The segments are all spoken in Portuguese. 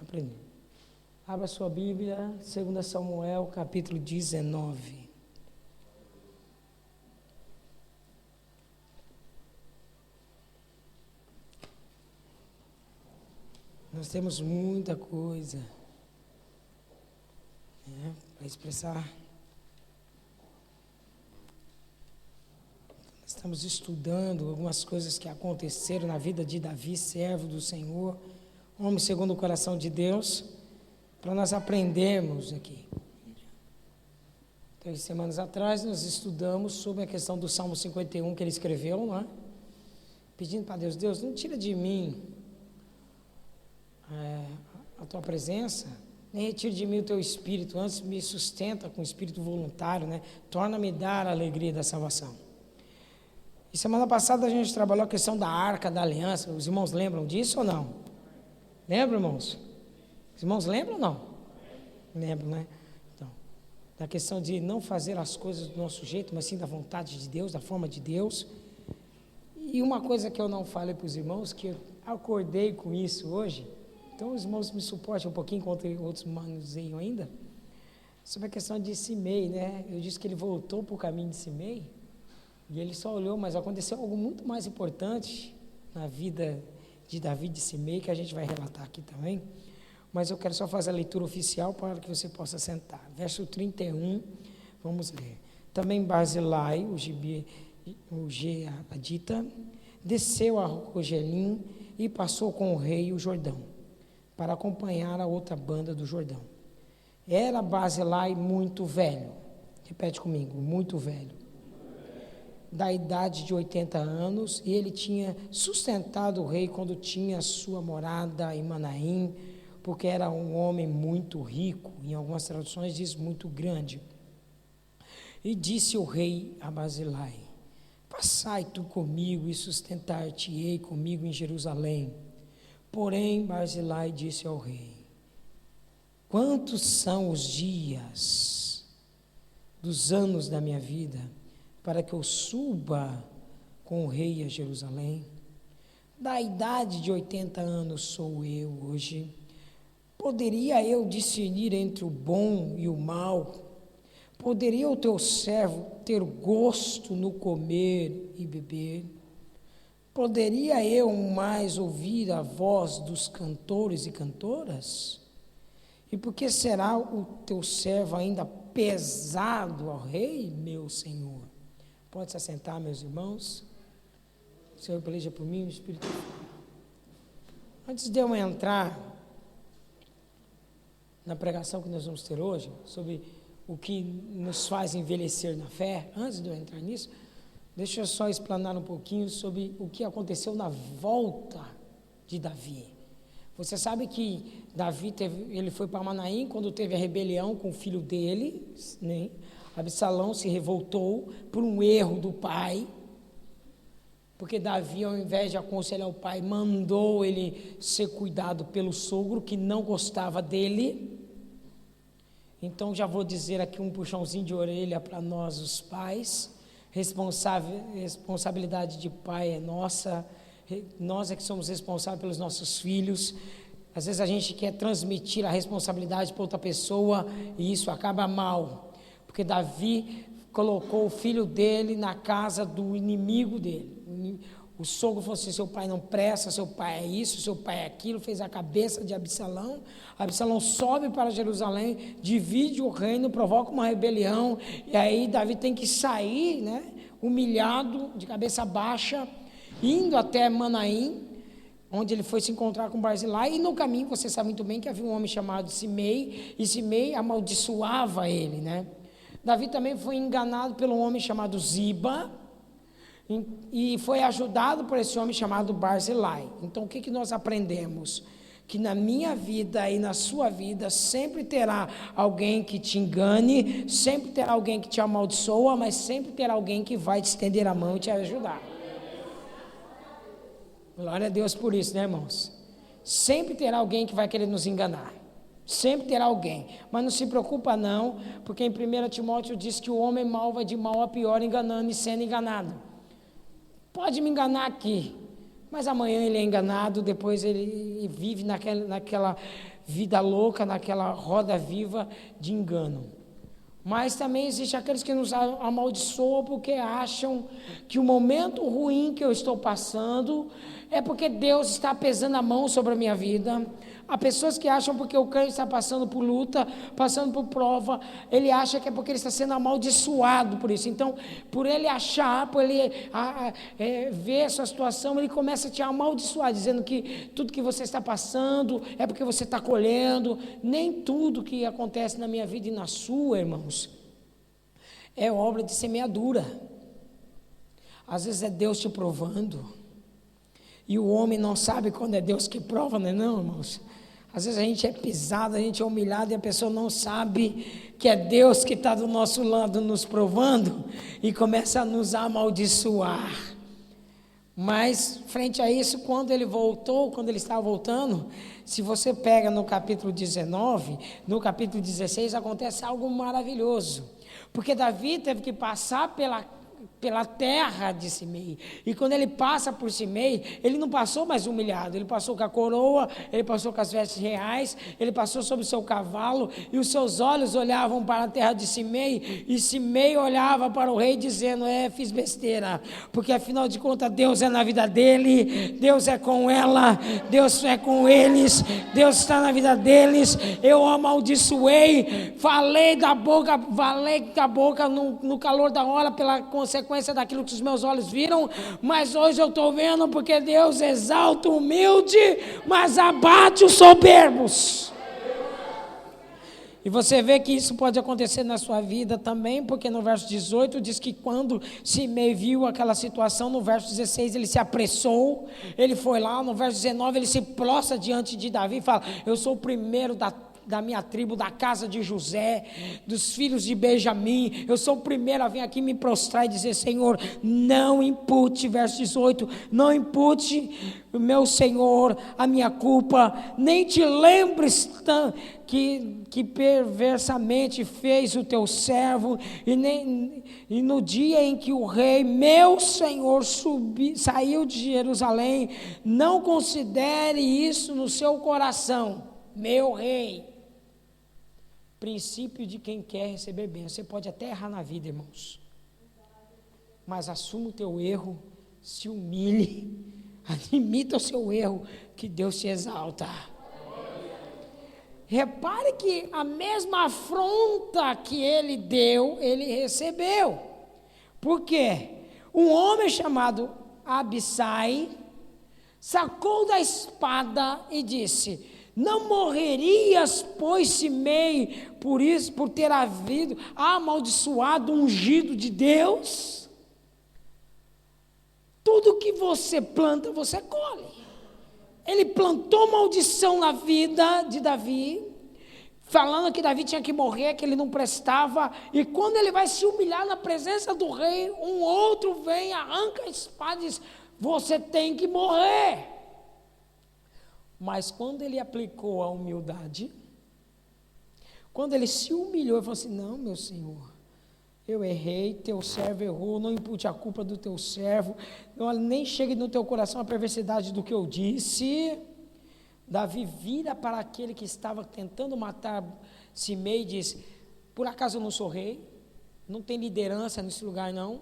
Aprender. Abra sua Bíblia, 2 Samuel, capítulo 19. Nós temos muita coisa para expressar. Estamos estudando algumas coisas que aconteceram na vida de Davi, servo do Senhor, homem segundo o coração de Deus, para nós aprendermos aqui. 3 semanas atrás nós estudamos sobre a questão do Salmo 51 que ele escreveu, não é? Pedindo para Deus, Deus, não tira de mim a tua presença, nem retire de mim o teu espírito, antes me sustenta com o espírito voluntário, né? Torna-me dar a alegria da salvação. E semana passada a gente trabalhou a questão da Arca da Aliança. Os irmãos lembram disso ou não? Lembram, irmãos? Os irmãos lembram ou não? Lembram, né? Então, da questão de não fazer as coisas do nosso jeito, mas sim da vontade de Deus, da forma de Deus. E uma coisa que eu não falei para os irmãos, que eu acordei com isso hoje, então os irmãos me suportem um pouquinho, enquanto outros manuseiam ainda, sobre a questão de Simei, né? Eu disse que ele voltou para o caminho de Simei, e ele só olhou, mas aconteceu algo muito mais importante na vida de Davi de Simei, que a gente vai relatar aqui também, mas eu quero só fazer a leitura oficial para que você possa sentar. Verso 31, vamos ler. Também Barzilai, o Geadita, desceu a Rogelim e passou com o rei o Jordão, para acompanhar a outra banda do Jordão. Era Barzilai muito velho, repete comigo, muito velho, da idade de 80 anos, e ele tinha sustentado o rei quando tinha sua morada em Manaim, porque era um homem muito rico, em algumas traduções diz muito grande. E disse o rei a Barzilai, passai tu comigo e sustentar-te-ei comigo em Jerusalém. Porém, Barzilai disse ao rei, quantos são os dias dos anos da minha vida, para que eu suba com o rei a Jerusalém? Da idade de 80 anos sou eu hoje. Poderia eu discernir entre o bom e o mal? Poderia o teu servo ter gosto no comer e beber? Poderia eu mais ouvir a voz dos cantores e cantoras? E por que será o teu servo ainda pesado ao rei, meu senhor? Pode se assentar, meus irmãos. O Senhor peleja por mim, o Espírito. Antes de eu entrar na pregação que nós vamos ter hoje, sobre o que nos faz envelhecer na fé, antes de eu entrar nisso, deixa eu só explanar um pouquinho sobre o que aconteceu na volta de Davi. Você sabe que Davi ele foi para Manaim quando teve a rebelião com o filho dele, né? Absalão se revoltou por um erro do pai, porque Davi, ao invés de aconselhar o pai, mandou ele ser cuidado pelo sogro, que não gostava dele. Então, já vou dizer aqui um puxãozinho de orelha para nós, os pais. Responsabilidade de pai é nossa, nós é que somos responsáveis pelos nossos filhos. Às vezes a gente quer transmitir a responsabilidade para outra pessoa e isso acaba mal. Porque Davi colocou o filho dele na casa do inimigo dele. O sogro falou assim, seu pai não presta, seu pai é isso, seu pai é aquilo, fez a cabeça de Absalão. Absalão sobe para Jerusalém, divide o reino, provoca uma rebelião, e aí Davi tem que sair, né, humilhado, de cabeça baixa, indo até Manaim, onde ele foi se encontrar com Barzilai, e no caminho, você sabe muito bem que havia um homem chamado Simei, e Simei amaldiçoava ele, né? Davi também foi enganado por um homem chamado Ziba, e foi ajudado por esse homem chamado Barzilai. Então, o que nós aprendemos? Que na minha vida e na sua vida sempre terá alguém que te engane, sempre terá alguém que te amaldiçoa, mas sempre terá alguém que vai te estender a mão e te ajudar. Glória a Deus por isso, né, irmãos? Sempre terá alguém que vai querer nos enganar. Sempre terá alguém, mas não se preocupa não, porque em 1 Timóteo diz que o homem mau vai de mal a pior, enganando e sendo enganado. Pode me enganar aqui, Mas amanhã ele é enganado, depois ele vive naquela vida louca, naquela roda viva de engano. Mas também existe aqueles que nos amaldiçoam porque acham que o momento ruim que eu estou passando é porque Deus está pesando a mão sobre a minha vida. Há pessoas que acham porque o crente está passando por luta, passando por prova, ele acha que é porque ele está sendo amaldiçoado por isso. Então, por ele achar, por ele ver essa situação, ele começa a te amaldiçoar, dizendo que tudo que você está passando é porque você está colhendo. Nem tudo que acontece na minha vida e na sua, irmãos, é obra de semeadura. Às vezes é Deus te provando. E o homem não sabe quando é Deus que prova, não é não, irmãos? Às vezes a gente é pisado, a gente é humilhado e a pessoa não sabe que é Deus que está do nosso lado nos provando e começa a nos amaldiçoar. Mas, frente a isso, quando ele estava voltando, se você pega no capítulo 19, no capítulo 16, acontece algo maravilhoso. Porque Davi teve que passar pela terra de Simei, e quando ele passa por Simei, ele não passou mais humilhado, ele passou com a coroa, ele passou com as vestes reais, ele passou sobre o seu cavalo, e os seus olhos olhavam para a terra de Simei, e Simei olhava para o rei dizendo, fiz besteira, porque afinal de contas Deus é na vida dele, Deus é com ela, Deus é com eles, Deus está na vida deles, eu amaldiçoei, falei da boca no calor da hora, pela consequência daquilo que os meus olhos viram, mas hoje eu estou vendo porque Deus exalta o humilde, mas abate os soberbos. E você vê que isso pode acontecer na sua vida também, porque no verso 18 diz que quando Simei viu aquela situação, no verso 16 ele se apressou, ele foi lá, no verso 19 ele se prostra diante de Davi e fala, eu sou o primeiro da minha tribo, da casa de José, dos filhos de Benjamim, eu sou o primeiro a vir aqui me prostrar e dizer, Senhor, não impute, verso 18, não impute, meu Senhor, a minha culpa, nem te lembres que perversamente fez o teu servo, e no dia em que o rei, meu Senhor, saiu de Jerusalém, não considere isso no seu coração, meu rei. Princípio de quem quer receber bem. Você pode até errar na vida, irmãos, mas assuma o teu erro, se humilhe, admita o seu erro, que Deus te exalta. Repare que a mesma afronta que ele deu, ele recebeu. Por quê? Um homem chamado Abissai sacou da espada e disse, não morrerias, pois, Simei, por ter havido amaldiçoado o ungido de Deus? Tudo que você planta, você colhe. Ele plantou maldição na vida de Davi, falando que Davi tinha que morrer, que ele não prestava, e quando ele vai se humilhar na presença do rei, um outro vem, arranca a espada e diz, você tem que morrer. Mas quando ele aplicou a humildade, quando ele se humilhou, ele falou assim, não, meu Senhor, eu errei, teu servo errou, não impute a culpa do teu servo, nem chegue no teu coração a perversidade do que eu disse. Davi vira para aquele que estava tentando matar Simei e diz, por acaso eu não sou rei? Não tem liderança nesse lugar não?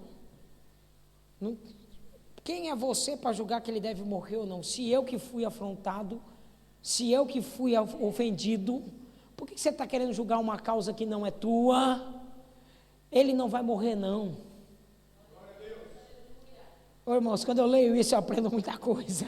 Quem é você para julgar que ele deve morrer ou não? Se eu que fui afrontado, se eu que fui ofendido, por que você está querendo julgar uma causa que não é tua? Ele não vai morrer não. Ô, irmãos, quando eu leio isso eu aprendo muita coisa.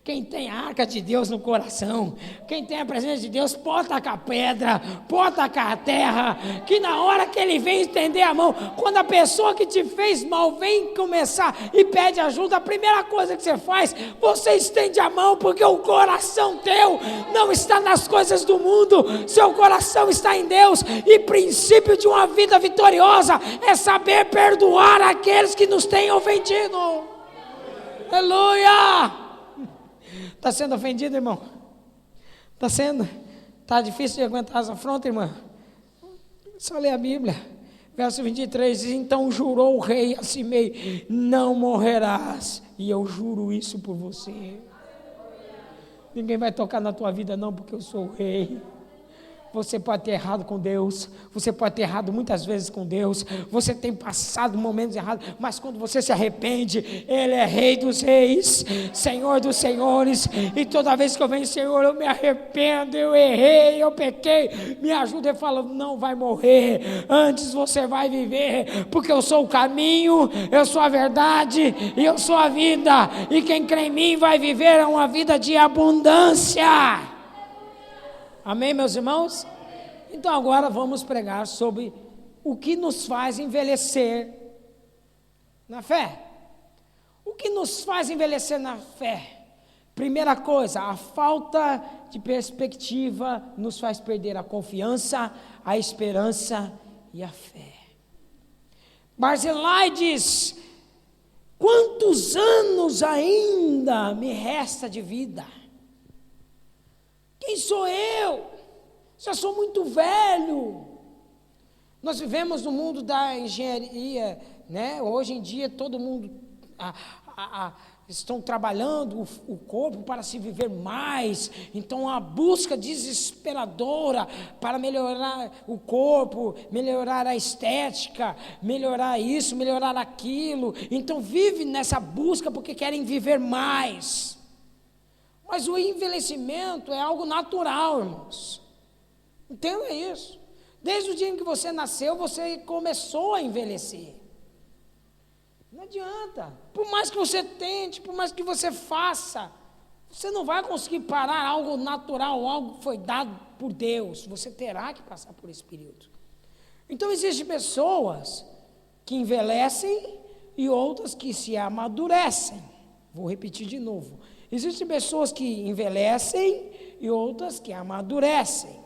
Quem tem a arca de Deus no coração, quem tem a presença de Deus, pode tacar pedra, pode tacar a terra, que na hora que ele vem estender a mão, quando a pessoa que te fez mal vem começar e pede ajuda, a primeira coisa que você faz, você estende a mão, porque o coração teu não está nas coisas do mundo, seu coração está em Deus, e princípio de uma vida vitoriosa é saber perdoar aqueles que nos têm ofendido. Aleluia! Está sendo ofendido, irmão? Está sendo? Está difícil de aguentar essa afronta, irmã? Só lê a Bíblia. Verso 23 diz: então jurou o rei a Simei: não morrerás, e eu juro isso por você. Ninguém vai tocar na tua vida não, porque eu sou o rei. Você pode ter errado com Deus, você pode ter errado muitas vezes com Deus, você tem passado momentos errados, mas quando você se arrepende, Ele é Rei dos Reis, Senhor dos Senhores, e toda vez que eu venho, Senhor, eu me arrependo, eu errei, eu pequei, me ajuda. Ele fala: não vai morrer, antes você vai viver, porque eu sou o caminho, eu sou a verdade, e eu sou a vida, e quem crê em mim vai viver uma vida de abundância. Amém, meus irmãos? Então agora vamos pregar sobre o que nos faz envelhecer na fé. O que nos faz envelhecer na fé? Primeira coisa, a falta de perspectiva nos faz perder a confiança, a esperança e a fé. Barzilai diz: quantos anos ainda me resta de vida? Quem sou eu? Já sou muito velho. Nós vivemos no mundo da engenharia, né? Hoje em dia todo mundo estão trabalhando o corpo para se viver mais. Então a busca desesperadora para melhorar o corpo, melhorar a estética, melhorar isso, melhorar aquilo. Então vive nessa busca porque querem viver mais. Mas o envelhecimento é algo natural, irmãos. Entenda isso. Desde o dia em que você nasceu, você começou a envelhecer. Não adianta. Por mais que você tente, por mais que você faça, você não vai conseguir parar algo natural, algo que foi dado por Deus. Você terá que passar por esse período. Então existem pessoas que envelhecem e outras que se amadurecem. Vou repetir de novo. Existem pessoas que envelhecem e outras que amadurecem.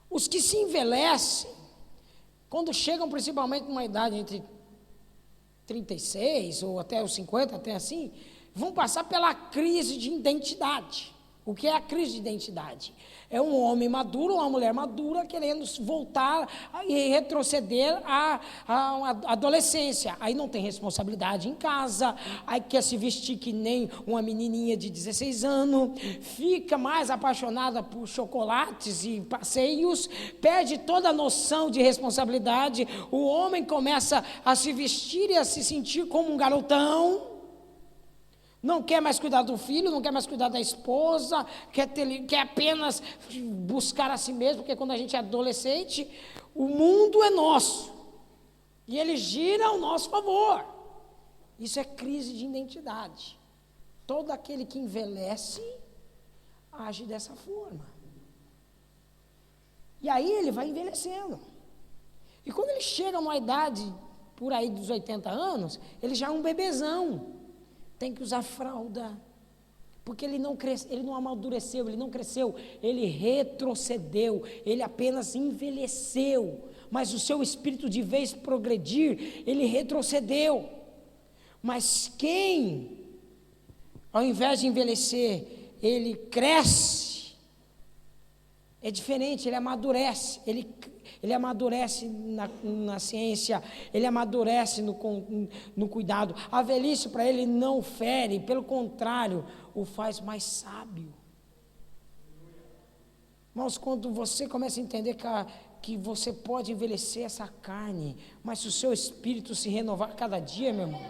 Os que se envelhecem, quando chegam principalmente numa idade entre 36 ou até os 50, até assim, vão passar pela crise de identidade. O que é a crise de identidade? É um homem maduro, uma mulher madura querendo voltar e retroceder à adolescência. Aí não tem responsabilidade em casa, aí quer se vestir que nem uma menininha de 16 anos, fica mais apaixonada por chocolates e passeios, perde toda a noção de responsabilidade. O homem começa a se vestir e a se sentir como um garotão. Não quer mais cuidar do filho, não quer mais cuidar da esposa, quer apenas buscar a si mesmo, porque quando a gente é adolescente, o mundo é nosso. E ele gira ao nosso favor. Isso é crise de identidade. Todo aquele que envelhece, age dessa forma. E aí ele vai envelhecendo. E quando ele chega a uma idade, por aí dos 80 anos, ele já é um bebezão. Tem que usar fralda, porque ele não amadureceu, ele não cresceu, ele retrocedeu, ele apenas envelheceu, mas o seu espírito de vez progredir, ele retrocedeu. Mas quem, ao invés de envelhecer, ele cresce, é diferente, ele amadurece, ele amadurece na ciência, ele amadurece no cuidado. A velhice para ele não fere, pelo contrário, o faz mais sábio. Mas quando você começa a entender que você pode envelhecer essa carne, mas se o seu espírito se renovar cada dia, meu irmão,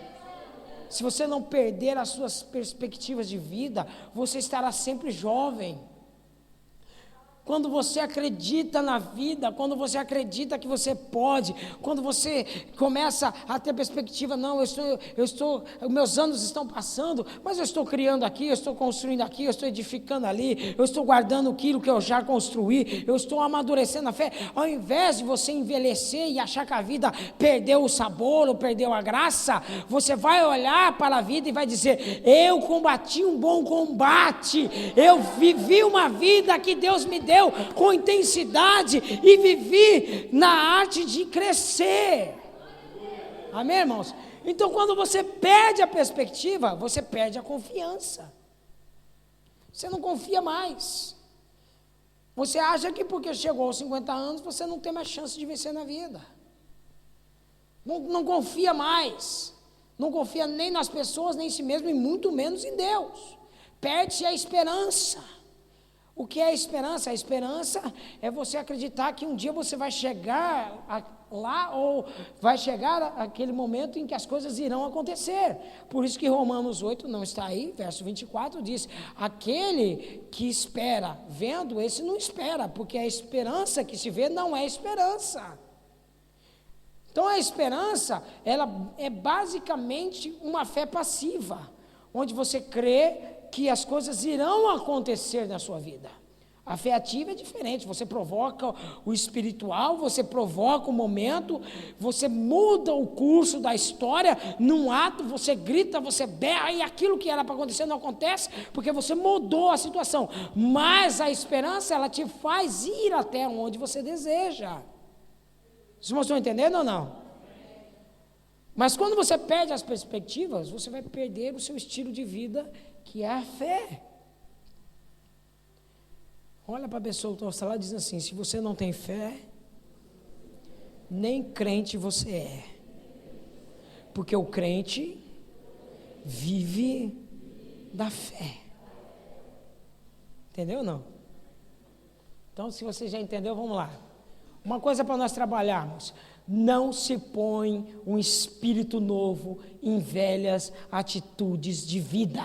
se você não perder as suas perspectivas de vida, você estará sempre jovem. Quando você acredita na vida, quando você acredita que você pode, quando você começa a ter perspectiva, não, meus anos estão passando, mas eu estou criando aqui, eu estou construindo aqui, eu estou edificando ali, eu estou guardando aquilo que eu já construí, eu estou amadurecendo a fé. Ao invés de você envelhecer e achar que a vida perdeu o sabor ou perdeu a graça, você vai olhar para a vida e vai dizer: eu combati um bom combate, eu vivi uma vida que Deus me deu com intensidade e vivi na arte de crescer. Amém, irmãos? Então, quando você perde a perspectiva, você perde a confiança. Você não confia mais. Você acha que porque chegou aos 50 anos, você não tem mais chance de vencer na vida. Não confia mais. Não confia nem nas pessoas, nem em si mesmo, e muito menos em Deus. Perde-se a esperança. O que é a esperança? A esperança é você acreditar que um dia você vai chegar lá, ou vai chegar aquele momento em que as coisas irão acontecer. Por isso que Romanos 8 não está aí, verso 24 diz: aquele que espera vendo, esse não espera, porque a esperança que se vê não é esperança. Então a esperança, ela é basicamente uma fé passiva, onde você crê que as coisas irão acontecer na sua vida. A fé ativa é diferente, você provoca o espiritual, você provoca o momento, você muda o curso da história, num ato você grita, você berra, e aquilo que era para acontecer não acontece, porque você mudou a situação. Mas a esperança, ela te faz ir até onde você deseja. Vocês estão entendendo ou não? Mas quando você perde as perspectivas, você vai perder o seu estilo de vida, que é a fé. Olha para a pessoa que está lá e diz assim: se você não tem fé, nem crente você é. Porque o crente vive da fé. Entendeu ou não? Então, se você já entendeu, vamos lá. Uma coisa para nós trabalharmos: não se põe um espírito novo em velhas atitudes de vida.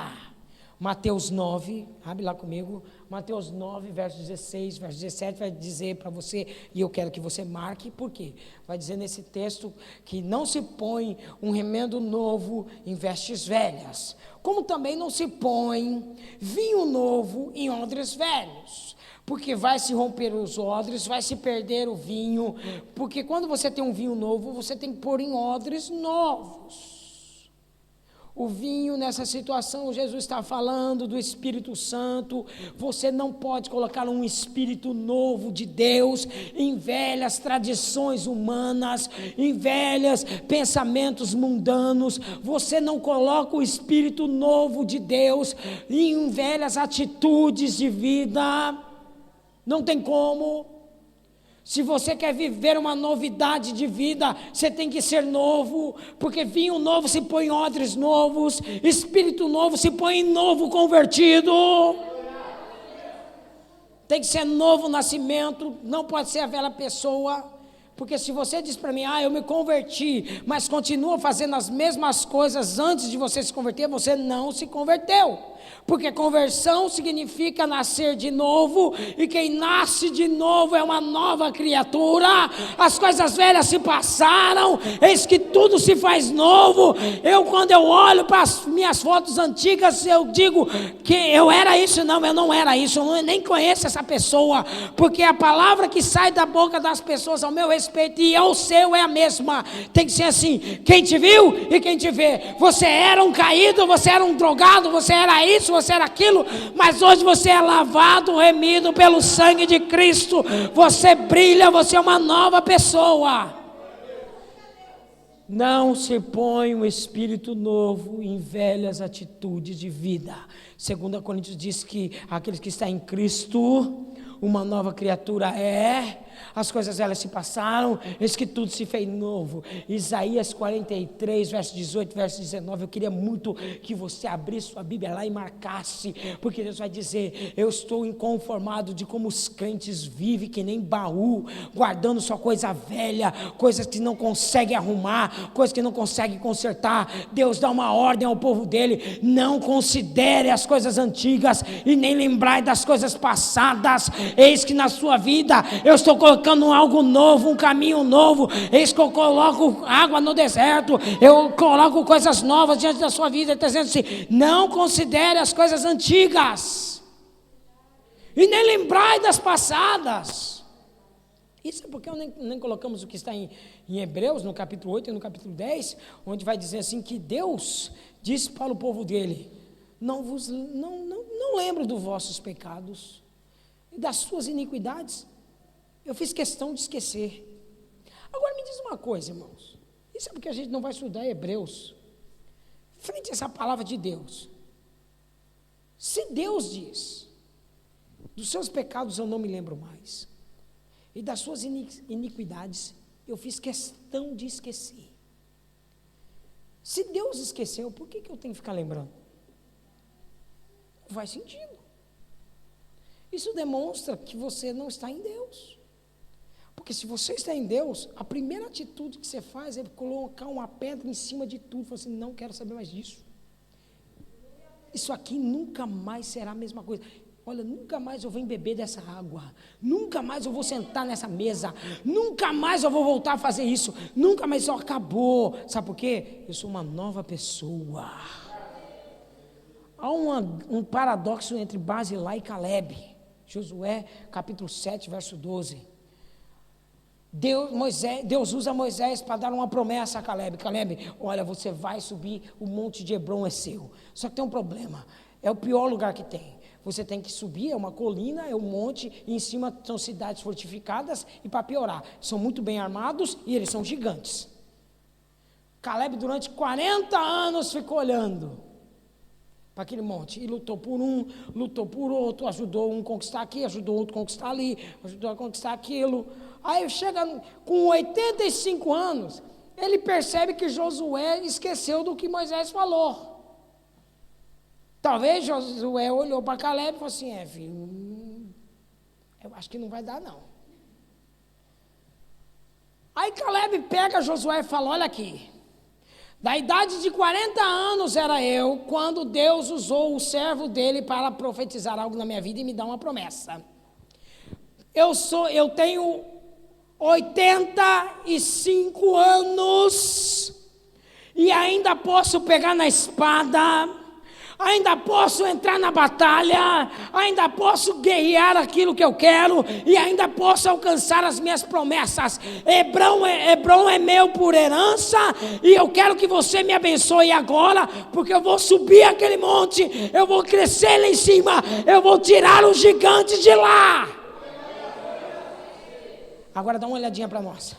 Mateus 9, abre lá comigo, Mateus 9, verso 16, verso 17, vai dizer para você, e eu quero que você marque, por quê? Vai dizer nesse texto que não se põe um remendo novo em vestes velhas, como também não se põe vinho novo em odres velhos, porque vai se romper os odres, vai se perder o vinho, porque quando você tem um vinho novo, você tem que pôr em odres novos. O vinho, nessa situação, Jesus está falando do Espírito Santo. Você não pode colocar um Espírito novo de Deus em velhas tradições humanas, em velhos pensamentos mundanos. Você não coloca o Espírito novo de Deus em velhas atitudes de vida. Não tem como. Se você quer viver uma novidade de vida, você tem que ser novo, porque vinho novo se põe em odres novos, espírito novo se põe em novo convertido. Tem que ser novo nascimento, não pode ser a velha pessoa. Porque se você diz para mim: eu me converti, mas continua fazendo as mesmas coisas antes de você se converter, você não se converteu. Porque conversão significa nascer de novo, e quem nasce de novo é uma nova criatura. As coisas velhas se passaram, eis que tudo se faz novo. Quando eu olho para as minhas fotos antigas, eu digo que eu era isso. Não, eu não era isso, eu nem conheço essa pessoa, porque a palavra que sai da boca das pessoas ao meu respeito e ao seu é a mesma. Tem que ser assim: quem te viu e quem te vê. Você era um caído, você era um drogado, você era isso, você era aquilo, mas hoje você é lavado, remido pelo sangue de Cristo. Você brilha, você é uma nova pessoa. Não se põe um espírito novo em velhas atitudes de vida. 2 Coríntios diz que aqueles que estão em Cristo, uma nova criatura é. As coisas elas se passaram, eis que tudo se fez novo. Isaías 43, verso 18, verso 19. Eu queria muito que você abrisse sua Bíblia lá e marcasse, porque Deus vai dizer: eu estou inconformado de como os crentes vivem que nem baú, guardando só coisa velha, coisas que não conseguem arrumar, coisas que não conseguem consertar. Deus dá uma ordem ao povo dele: não considere as coisas antigas e nem lembrai das coisas passadas. Eis que na sua vida eu estou colocando algo novo, um caminho novo. Eis que eu coloco água no deserto, eu coloco coisas novas diante da sua vida. Ele está dizendo assim: não considere as coisas antigas e nem lembrai das passadas. Isso é porque nem colocamos o que está em Hebreus, no capítulo 8 e no capítulo 10, onde vai dizer assim que Deus disse para o povo dele: não lembro dos vossos pecados e das suas iniquidades. Eu fiz questão de esquecer. Agora me diz uma coisa, irmãos. Isso é porque a gente não vai estudar Hebreus. Frente a essa palavra de Deus. Se Deus diz: dos seus pecados eu não me lembro mais, e das suas iniquidades eu fiz questão de esquecer. Se Deus esqueceu, por que eu tenho que ficar lembrando? Não faz sentido. Isso demonstra que você não está em Deus. Porque se você está em Deus, a primeira atitude que você faz é colocar uma pedra em cima de tudo. Falar assim, não quero saber mais disso. Isso aqui nunca mais será a mesma coisa. Olha, nunca mais eu venho beber dessa água. Nunca mais eu vou sentar nessa mesa. Nunca mais eu vou voltar a fazer isso. Nunca mais isso acabou. Sabe por quê? Eu sou uma nova pessoa. Há um paradoxo entre Barzilai e Caleb. Josué, capítulo 7, verso 12. Deus usa Moisés para dar uma promessa a Caleb. Caleb, olha, você vai subir, o monte de Hebron é seu. Só que tem um problema, é o pior lugar que tem. Você tem que subir, é uma colina, é um monte, e em cima são cidades fortificadas, e para piorar, são muito bem armados e eles são gigantes. Caleb durante 40 anos ficou olhando para aquele monte, e lutou por um, lutou por outro, ajudou um a conquistar aqui, ajudou outro a conquistar ali, ajudou a conquistar aquilo. Aí chega com 85 anos, ele percebe que Josué esqueceu do que Moisés falou. Talvez Josué olhou para Caleb e falou assim, filho, eu acho que não vai dar não. Aí Caleb pega Josué e fala, olha aqui, da idade de 40 anos era eu, quando Deus usou o servo dele para profetizar algo na minha vida e me dar uma promessa. Eu tenho 85 anos e ainda posso pegar na espada, ainda posso entrar na batalha, ainda posso guerrear aquilo que eu quero e ainda posso alcançar as minhas promessas. Hebron é meu por herança e eu quero que você me abençoe agora, porque eu vou subir aquele monte, eu vou crescer lá em cima, eu vou tirar os gigantes de lá. Agora dá uma olhadinha para nós.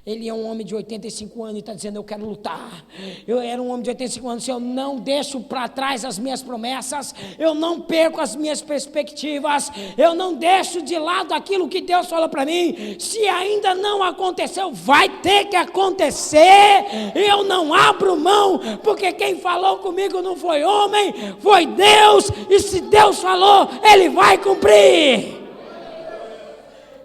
Ele é um homem de 85 anos e está dizendo, eu quero lutar. Eu era um homem de 85 anos, se eu não deixo para trás as minhas promessas, eu não perco as minhas perspectivas, eu não deixo de lado aquilo que Deus falou para mim. Se ainda não aconteceu, vai ter que acontecer. Eu não abro mão, porque quem falou comigo não foi homem, foi Deus. E se Deus falou, Ele vai cumprir.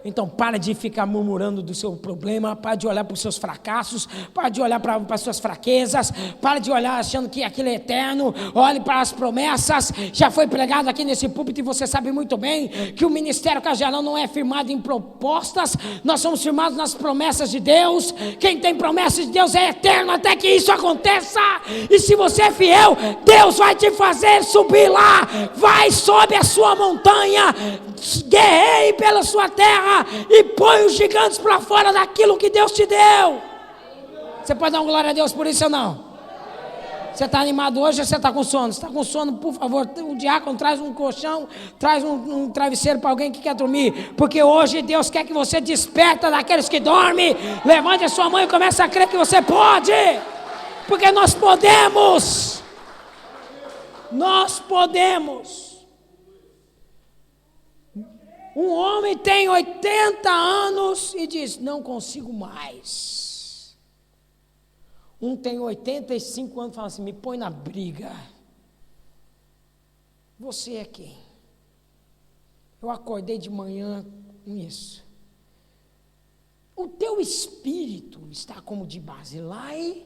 Então para de ficar murmurando do seu problema, para de olhar para os seus fracassos, para de olhar para as suas fraquezas, para de olhar achando que aquilo é eterno. Olhe para as promessas. Já foi pregado aqui nesse púlpito e você sabe muito bem que o Ministério Cagelão não é firmado em propostas, nós somos firmados nas promessas de Deus. Quem tem promessas de Deus é eterno até que isso aconteça, e se você é fiel, Deus vai te fazer subir lá. Vai, sobe a sua montanha, guerreie pela sua terra e põe os gigantes para fora daquilo que Deus te deu. Você pode dar uma glória a Deus por isso ou não? Você está animado hoje ou você está com sono? Se está com sono, por favor, o diácono traz um colchão, traz um travesseiro para alguém que quer dormir, porque hoje Deus quer que você desperta daqueles que dormem. Levante a sua mão e comece a crer que você pode, porque nós podemos. Nós podemos. Um homem tem 80 anos e diz, não consigo mais. Um tem 85 anos e fala assim, me põe na briga. Você é quem? Eu acordei de manhã com isso. O teu espírito está como de Barzilai,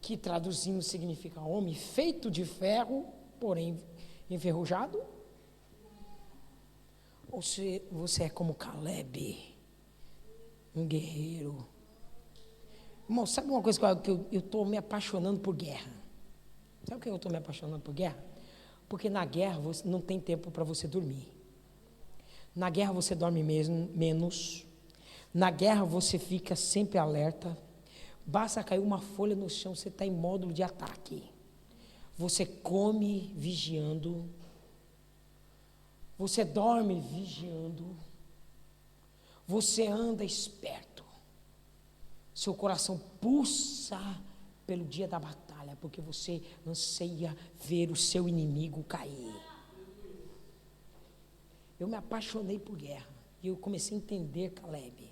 que traduzindo significa homem feito de ferro, porém enferrujado. Ou você é como Caleb, um guerreiro. Irmão, sabe uma coisa que eu estou me apaixonando por guerra? Sabe por que eu estou me apaixonando por guerra? Porque na guerra você não tem tempo para você dormir. Na guerra você dorme menos. Na guerra você fica sempre alerta. Basta cair uma folha no chão, você está em módulo de ataque. Você come vigiando. Você dorme vigiando, você anda esperto, seu coração pulsa pelo dia da batalha, porque você anseia ver o seu inimigo cair. Eu me apaixonei por guerra, e eu comecei a entender, Caleb,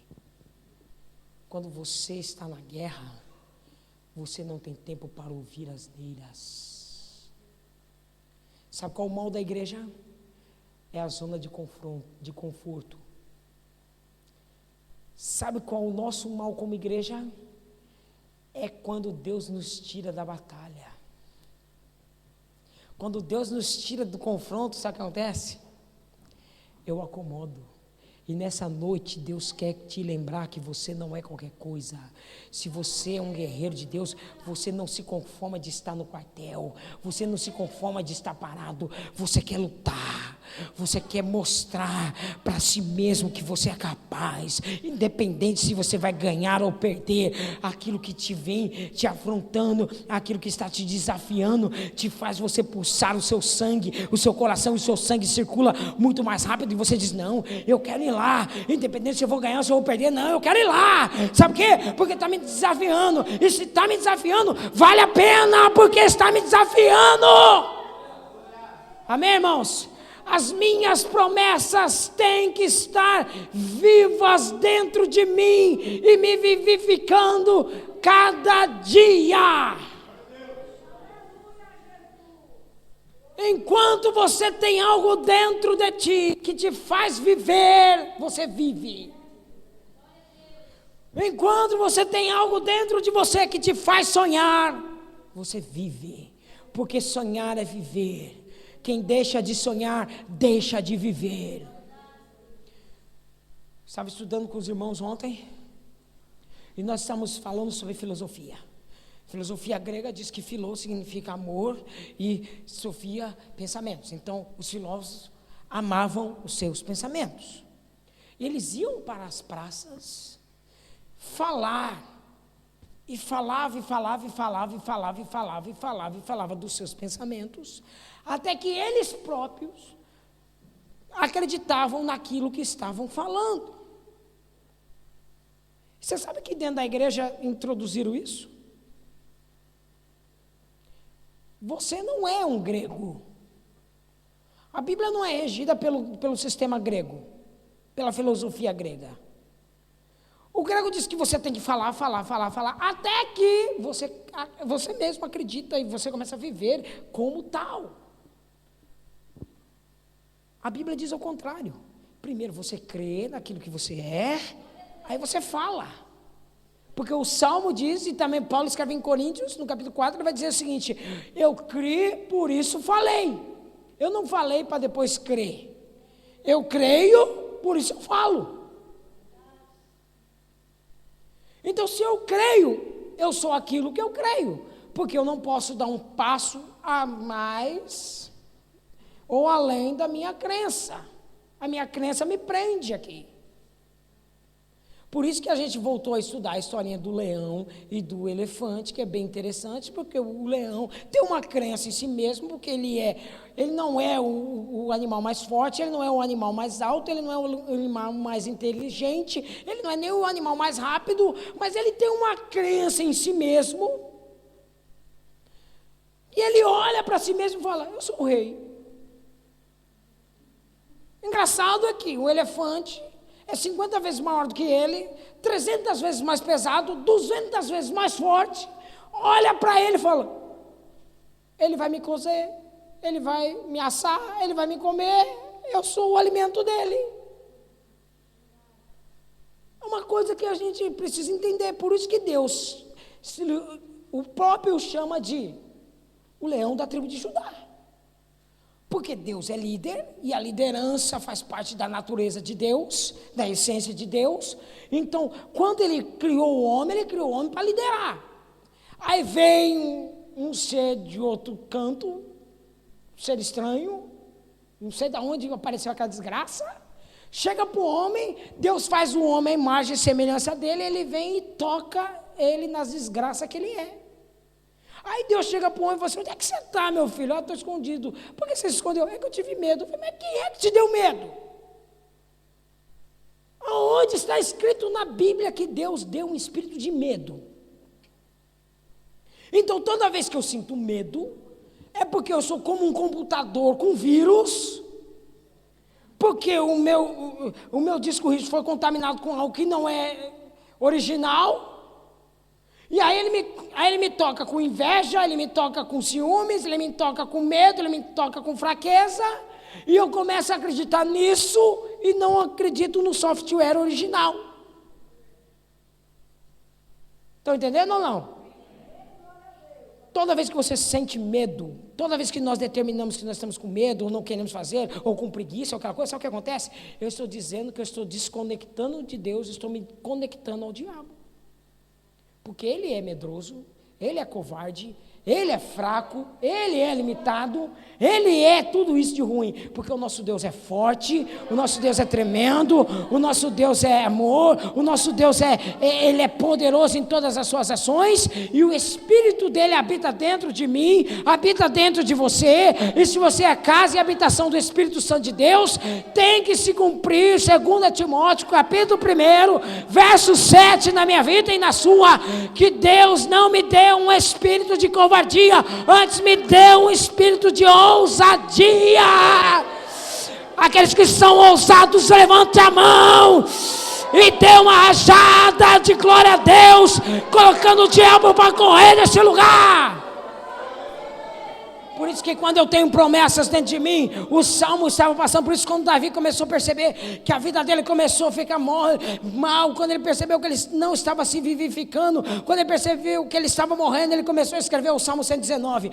quando você está na guerra, você não tem tempo para ouvir asneiras. Sabe qual é o mal da igreja? É a zona de conforto. Sabe qual é o nosso mal como igreja? É quando Deus nos tira da batalha. Quando Deus nos tira do confronto, sabe o que acontece? Eu acomodo. E nessa noite Deus quer te lembrar que você não é qualquer coisa. Se você é um guerreiro de Deus, você não se conforma de estar no quartel, você não se conforma de estar parado, você quer lutar, você quer mostrar para si mesmo que você é capaz, independente se você vai ganhar ou perder. Aquilo que te vem te afrontando, aquilo que está te desafiando, te faz você pulsar o seu sangue, o seu coração, o seu sangue circula muito mais rápido, e você diz: não, eu quero ir lá, independente se eu vou ganhar ou se eu vou perder, não, eu quero ir lá. Sabe por quê? Porque está me desafiando, e se está me desafiando, vale a pena, porque está me desafiando. Amém, irmãos? As minhas promessas têm que estar vivas dentro de mim e me vivificando cada dia. Enquanto você tem algo dentro de ti que te faz viver, você vive. Enquanto você tem algo dentro de você que te faz sonhar, você vive. Porque sonhar é viver. Quem deixa de sonhar, deixa de viver. Estava estudando com os irmãos ontem, e nós estamos falando sobre filosofia. Filosofia grega diz que filô significa amor e sofia, pensamentos. Então, os filósofos amavam os seus pensamentos. E eles iam para as praças falar, e falava dos seus pensamentos, até que eles próprios acreditavam naquilo que estavam falando. Você sabe que dentro da igreja introduziram isso? Você não é um grego. A Bíblia não é regida pelo sistema grego, pela filosofia grega. O grego diz que você tem que falar, até que você mesmo acredita e você começa a viver como tal. A Bíblia diz ao contrário. Primeiro você crê naquilo que você é, aí você fala. Porque o Salmo diz, e também Paulo escreve em Coríntios, no capítulo 4, ele vai dizer o seguinte: eu criei, por isso falei. Eu não falei para depois crer. Eu creio, por isso eu falo. Então, se eu creio, eu sou aquilo que eu creio. Porque eu não posso dar um passo a mais ou além da minha crença. A minha crença me prende aqui. Por isso que a gente voltou a estudar a historinha do leão e do elefante, que é bem interessante, porque o leão tem uma crença em si mesmo, porque ele não é o animal mais forte, ele não é o animal mais alto, ele não é o animal mais inteligente, ele não é nem o animal mais rápido, mas ele tem uma crença em si mesmo. E ele olha para si mesmo e fala: eu sou o rei. Engraçado é que o elefante é 50 vezes maior do que ele, 300 vezes mais pesado, 200 vezes mais forte. Olha para ele e fala: ele vai me cozer, ele vai me assar, ele vai me comer, eu sou o alimento dele. É uma coisa que a gente precisa entender. Por isso que Deus, o próprio chama de o leão da tribo de Judá. Porque Deus é líder, e a liderança faz parte da natureza de Deus, da essência de Deus. Então, quando ele criou o homem para liderar. Aí vem um ser de outro canto, um ser estranho, não sei de onde apareceu aquela desgraça. Chega para o homem, Deus faz o homem à imagem e semelhança dele, ele vem e toca ele nas desgraças que ele é. Aí Deus chega para o homem e fala assim: onde é que você está, meu filho? Eu estou escondido. Por que você se escondeu? É que eu tive medo. Eu falei: mas quem é que te deu medo? Aonde está escrito na Bíblia que Deus deu um espírito de medo? Então, toda vez que eu sinto medo, é porque eu sou como um computador com vírus, porque o meu disco rígido foi contaminado com algo que não é original. E aí ele me toca com inveja, ele me toca com ciúmes, ele me toca com medo, ele me toca com fraqueza, e eu começo a acreditar nisso e não acredito no software original. Estão entendendo ou não? Toda vez que você sente medo, toda vez que nós determinamos que nós estamos com medo, ou não queremos fazer, ou com preguiça, ou aquela coisa, sabe o que acontece? Eu estou dizendo que eu estou desconectando de Deus, estou me conectando ao diabo. Porque ele é medroso, ele é covarde, ele é fraco, ele é limitado, ele é tudo isso de ruim, porque o nosso Deus é forte, o nosso Deus é tremendo, o nosso Deus é amor, o nosso Deus ele é poderoso em todas as suas ações, e o Espírito dele habita dentro de mim, habita dentro de você, e se você é casa e habitação do Espírito Santo de Deus, tem que se cumprir 2 Timóteo, capítulo 1, verso 7, na minha vida e na sua, que Deus não me deu um espírito de covardia, antes me deu um espírito de ousadia. Aqueles que são ousados, levante a mão e dê uma rajada de glória a Deus, colocando o diabo para correr nesse lugar. Por isso que quando eu tenho promessas dentro de mim, o salmo estava passando. Por isso quando Davi começou a perceber que a vida dele começou a ficar mal, quando ele percebeu que ele não estava se vivificando, quando ele percebeu que ele estava morrendo, ele começou a escrever o Salmo 119.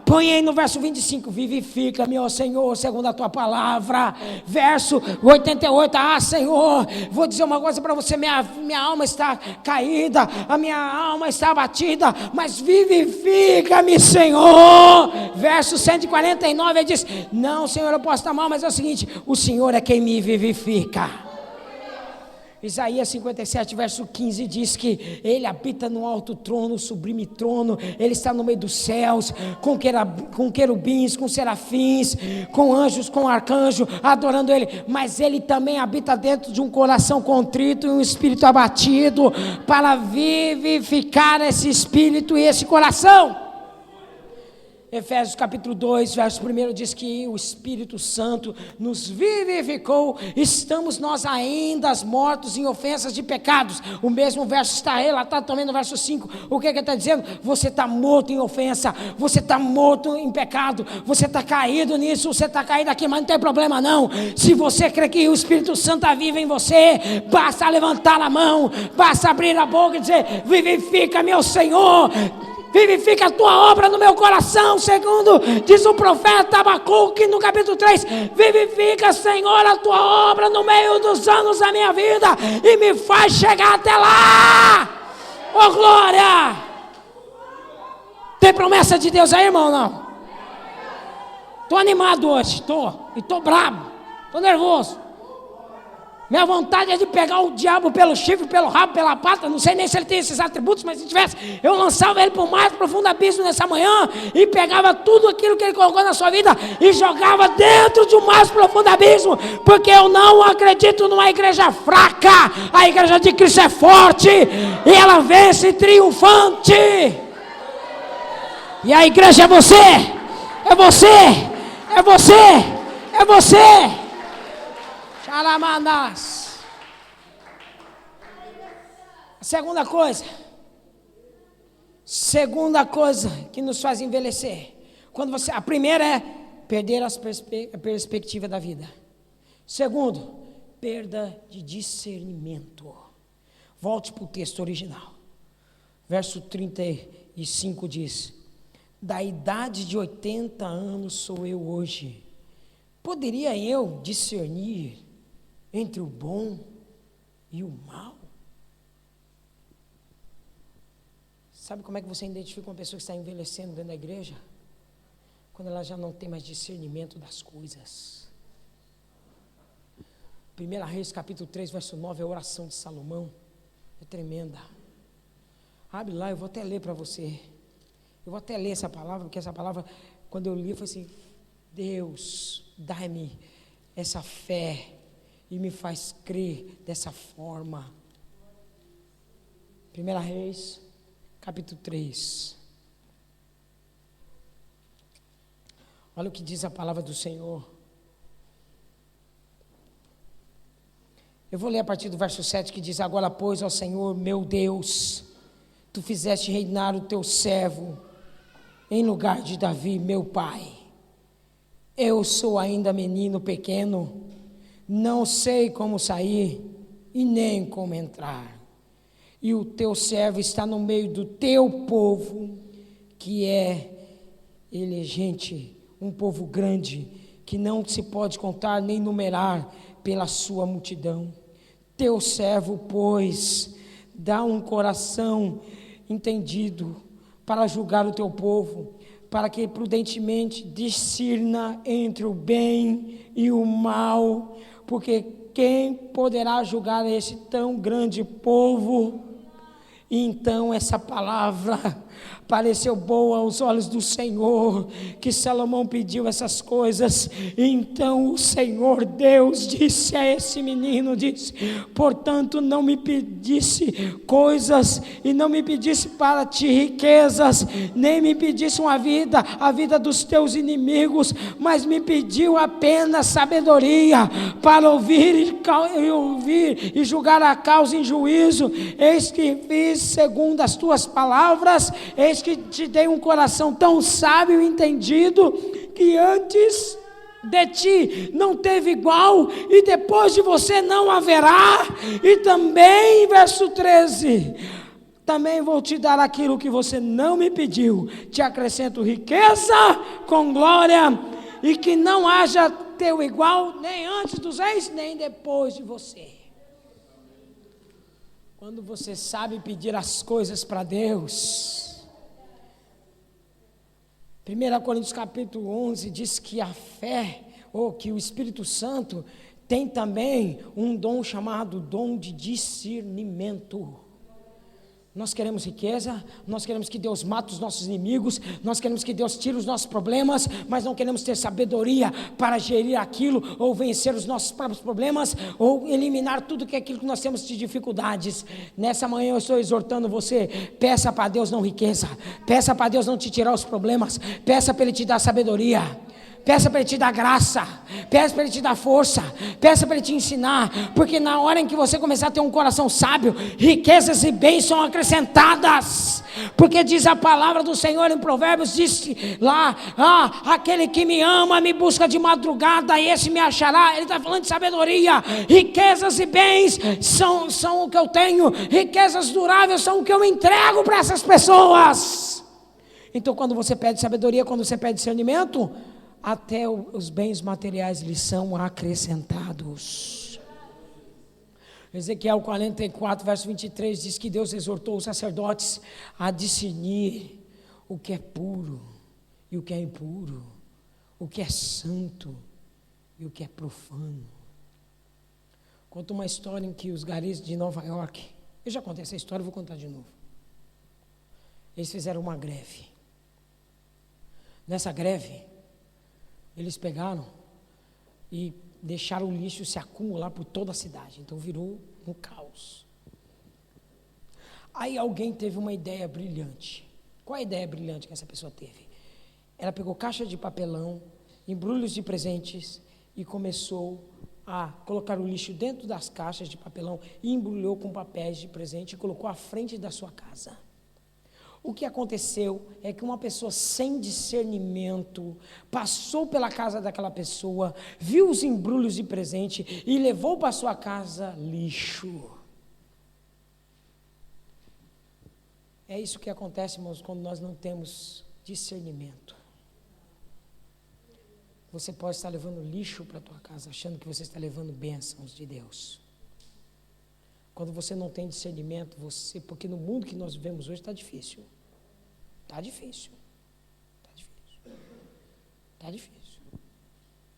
Põe aí no verso 25, vivifica-me, ó Senhor, segundo a tua palavra. Verso 88, Senhor, vou dizer uma coisa para você, minha alma está caída, a minha alma está abatida, mas vivifica-me, Senhor. Verso 149, ele diz: não, Senhor, eu posso estar mal, mas é o seguinte, o Senhor é quem me vivifica. Isaías 57, verso 15 diz que ele habita no alto trono, sublime trono, ele está no meio dos céus, com querubins, com serafins, com anjos, com arcanjo, adorando ele, mas ele também habita dentro de um coração contrito e um espírito abatido, para vivificar esse espírito e esse coração. Efésios capítulo 2, verso 1 diz que o Espírito Santo nos vivificou, estamos nós ainda mortos em ofensas de pecados. O mesmo verso está relatado também no verso 5. O que ele está dizendo? Você está morto em ofensa, você está morto em pecado, você está caído nisso, você está caído aqui, mas não tem problema não. Se você crê que o Espírito Santo está vivo em você, basta levantar a mão, basta abrir a boca e dizer: vivifica, meu Senhor, vivifica a tua obra no meu coração, segundo diz o profeta Abacuque no capítulo 3, vivifica, Senhor, a tua obra no meio dos anos da minha vida, e me faz chegar até lá. Oh glória! Tem promessa de Deus aí, irmão? Não? Estou animado hoje, estou bravo, estou nervoso. Minha vontade é de pegar o diabo pelo chifre, pelo rabo, pela pata. Não sei nem se ele tem esses atributos, mas se tivesse, eu lançava ele para o mais profundo abismo nessa manhã e pegava tudo aquilo que ele colocou na sua vida e jogava dentro de um mais profundo abismo, porque eu não acredito numa igreja fraca. A igreja de Cristo é forte e ela vence triunfante. E a igreja é você, é você, é você, é você. Alamandas. Segunda coisa que nos faz envelhecer. A primeira é perder a perspectiva da vida. Segundo, perda de discernimento. Volte para o texto original. Verso 35 diz: da idade de 80 anos sou eu hoje. Poderia eu discernir entre o bom e o mal? Sabe como é que você identifica uma pessoa que está envelhecendo dentro da igreja? Quando ela já não tem mais discernimento das coisas. 1 Reis capítulo 3, verso 9, a oração de Salomão é tremenda. Abre lá, eu vou até ler para você. Eu vou até ler essa palavra, porque essa palavra, quando eu li, eu falei assim: Deus, dai-me essa fé e me faz crer dessa forma. 1 Reis, capítulo 3. Olha o que diz a palavra do Senhor. Eu vou ler a partir do verso 7, que diz: agora, pois, ó Senhor, meu Deus, Tu fizeste reinar o teu servo em lugar de Davi, meu pai. Eu sou ainda menino pequeno, não sei como sair e nem como entrar. E o teu servo está no meio do teu povo, que ele é gente, um povo grande, que não se pode contar nem numerar pela sua multidão. Teu servo, pois, dá um coração entendido para julgar o teu povo, para que prudentemente discirna entre o bem e o mal, porque quem poderá julgar esse tão grande povo? E então essa palavra pareceu boa aos olhos do Senhor, que Salomão pediu essas coisas. Então o Senhor Deus disse a esse menino, disse: portanto não me pedisse coisas, e não me pedisse para ti riquezas, nem me pedisse a vida dos teus inimigos, mas me pediu apenas sabedoria para ouvir e julgar a causa em juízo. Eis que fiz segundo as tuas palavras, eis que te dei um coração tão sábio e entendido, que antes de ti não teve igual, e depois de você não haverá. E também, verso 13, também vou te dar aquilo que você não me pediu, te acrescento riqueza com glória, e que não haja teu igual, nem antes dos reis, nem depois de você. Quando você sabe pedir as coisas para Deus, 1 Coríntios capítulo 11 diz que a fé, ou que o Espírito Santo tem também um dom chamado dom de discernimento. Nós queremos riqueza, nós queremos que Deus mate os nossos inimigos, nós queremos que Deus tire os nossos problemas, mas não queremos ter sabedoria para gerir aquilo, ou vencer os nossos próprios problemas, ou eliminar tudo que é aquilo que nós temos de dificuldades. Nessa manhã eu estou exortando você: peça para Deus não riqueza, peça para Deus não te tirar os problemas, peça para Ele te dar sabedoria, peça para Ele te dar graça, peça para Ele te dar força, peça para Ele te ensinar, porque na hora em que você começar a ter um coração sábio, riquezas e bens são acrescentadas, porque diz a palavra do Senhor em Provérbios, diz lá: aquele que me ama me busca de madrugada, e esse me achará. Ele está falando de sabedoria. Riquezas e bens são o que eu tenho, riquezas duráveis são o que eu entrego para essas pessoas. Então quando você pede sabedoria, quando você pede discernimento, até os bens materiais lhes são acrescentados. Ezequiel 44, verso 23 diz que Deus exortou os sacerdotes a discernir o que é puro e o que é impuro, o que é santo e o que é profano. Conta uma história em que os garis de Nova York, eu já contei essa história, vou contar de novo. Eles fizeram uma greve. Nessa greve, eles pegaram e deixaram o lixo se acumular por toda a cidade. Então virou um caos. Aí alguém teve uma ideia brilhante. Qual a ideia brilhante que essa pessoa teve? Ela pegou caixa de papelão, embrulhos de presentes e começou a colocar o lixo dentro das caixas de papelão e embrulhou com papéis de presente e colocou à frente da sua casa. O que aconteceu é que uma pessoa sem discernimento passou pela casa daquela pessoa, viu os embrulhos de presente e levou para sua casa lixo. É isso que acontece, irmãos, quando nós não temos discernimento. Você pode estar levando lixo para a tua casa, achando que você está levando bênçãos de Deus. Quando você não tem discernimento, porque no mundo que nós vivemos hoje está difícil. Está difícil. Está difícil.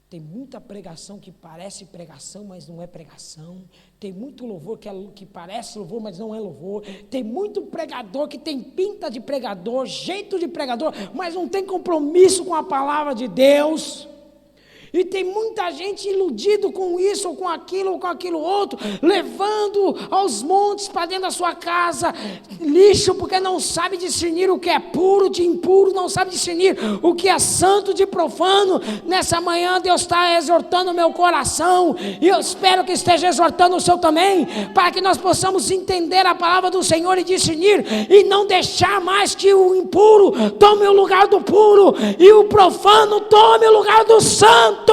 Tem muita pregação que parece pregação, mas não é pregação. Tem muito louvor que parece louvor, mas não é louvor. Tem muito pregador que tem pinta de pregador, jeito de pregador, mas não tem compromisso com a palavra de Deus. E tem muita gente iludido com isso, ou com aquilo outro, levando aos montes para dentro da sua casa lixo, porque não sabe discernir o que é puro de impuro, não sabe discernir o que é santo de profano. Nessa manhã Deus está exortando o meu coração, e eu espero que esteja exortando o seu também, para que nós possamos entender a palavra do Senhor e discernir, e não deixar mais que o impuro tome o lugar do puro, e o profano tome o lugar do santo.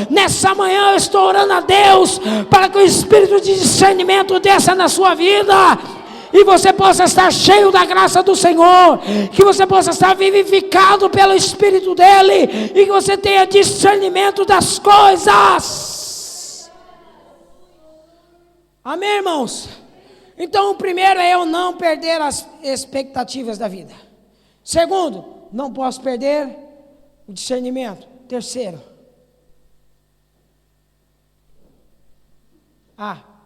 Nessa manhã eu estou orando a Deus para que o espírito de discernimento desça na sua vida, e você possa estar cheio da graça do Senhor, que você possa estar vivificado pelo Espírito dele, e que você tenha discernimento das coisas. Amém, irmãos? Então o primeiro é eu não perder as expectativas da vida. Segundo, não posso perder o discernimento. Terceiro,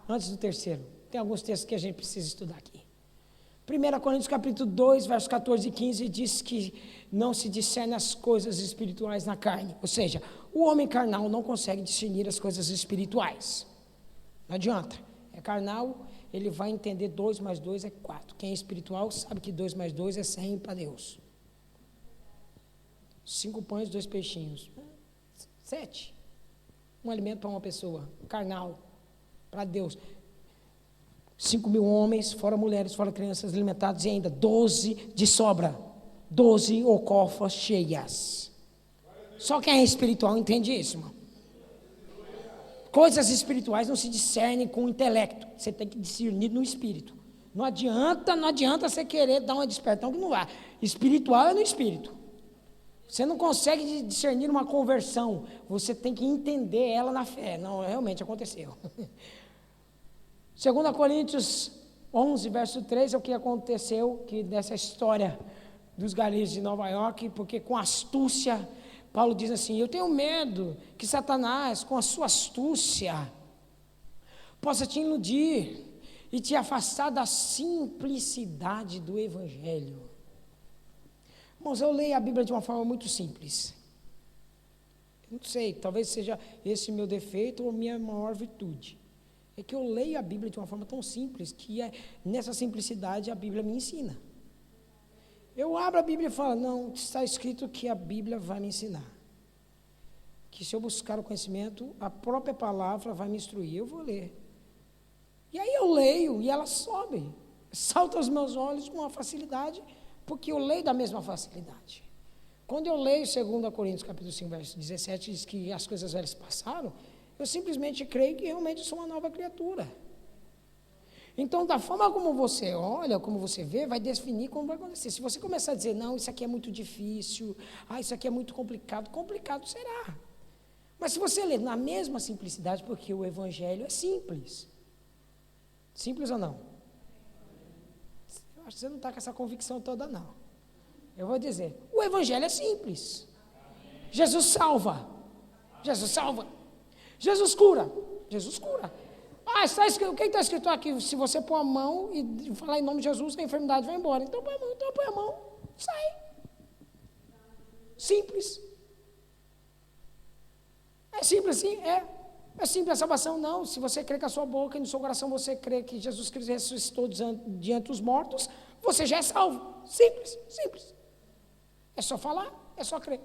antes do terceiro, tem alguns textos que a gente precisa estudar aqui. 1 Coríntios capítulo 2, versos 14 e 15, diz que não se discerne as coisas espirituais na carne. Ou seja, o homem carnal não consegue discernir as coisas espirituais. Não adianta. É carnal, ele vai entender 2 mais 2 é 4. Quem é espiritual sabe que 2 mais 2 é 100 para Deus. 5 pães, 2 peixinhos. 7. Um alimento para uma pessoa. Carnal. Para Deus. 5.000 homens, fora mulheres, fora crianças alimentados, e ainda 12 de sobra. 12 ocofas cheias. Só quem é espiritual entende isso, irmão. Coisas espirituais não se discernem com o intelecto. Você tem que discernir no espírito. Não adianta você querer dar uma despertão que não vai. Espiritual é no espírito. Você não consegue discernir uma conversão. Você tem que entender ela na fé. Não, realmente aconteceu. 2 Coríntios 11, verso 3 é o que aconteceu que dessa história dos garis de Nova York, porque com astúcia, Paulo diz assim: eu tenho medo que Satanás, com a sua astúcia, possa te iludir e te afastar da simplicidade do Evangelho. Irmãos, eu leio a Bíblia de uma forma muito simples. Eu não sei, talvez seja esse meu defeito ou minha maior virtude. É que eu leio a Bíblia de uma forma tão simples, que nessa simplicidade a Bíblia me ensina. Eu abro a Bíblia e falo: não, está escrito que a Bíblia vai me ensinar. Que se eu buscar o conhecimento, a própria palavra vai me instruir. Eu vou ler. E aí eu leio e ela sobe. Salta aos meus olhos com uma facilidade, porque eu leio da mesma facilidade. Quando eu leio 2 Coríntios capítulo 5, verso 17, diz que as coisas velhas passaram, eu simplesmente creio que realmente sou uma nova criatura. Então, da forma como você olha, como você vê, vai definir como vai acontecer. Se você começar a dizer: não, isso aqui é muito difícil, isso aqui é muito complicado, complicado será. Mas se você ler na mesma simplicidade, porque o Evangelho é simples. Simples ou não? Eu acho que você não está com essa convicção toda, não. Eu vou dizer: o Evangelho é simples. Jesus salva. Jesus salva. Jesus cura. Jesus cura. O que está escrito aqui? Se você pôr a mão e falar em nome de Jesus, a enfermidade vai embora. Então põe a mão, sai. Simples. É simples assim? É simples a salvação? Não. Se você crê com a sua boca e no seu coração você crê que Jesus Cristo ressuscitou diante dos mortos, você já é salvo. Simples, simples. É só falar, é só crer.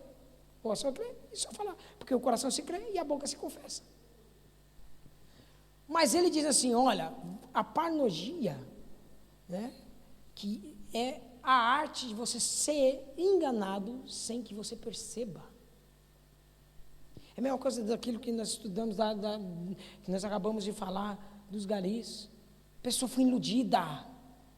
Ou é só crer e só falar. Porque o coração se crê e a boca se confessa. Mas ele diz assim: olha, a parnogia, né, que é a arte de você ser enganado sem que você perceba. É a mesma coisa daquilo que nós estudamos, que nós acabamos de falar, dos garis. A pessoa foi iludida,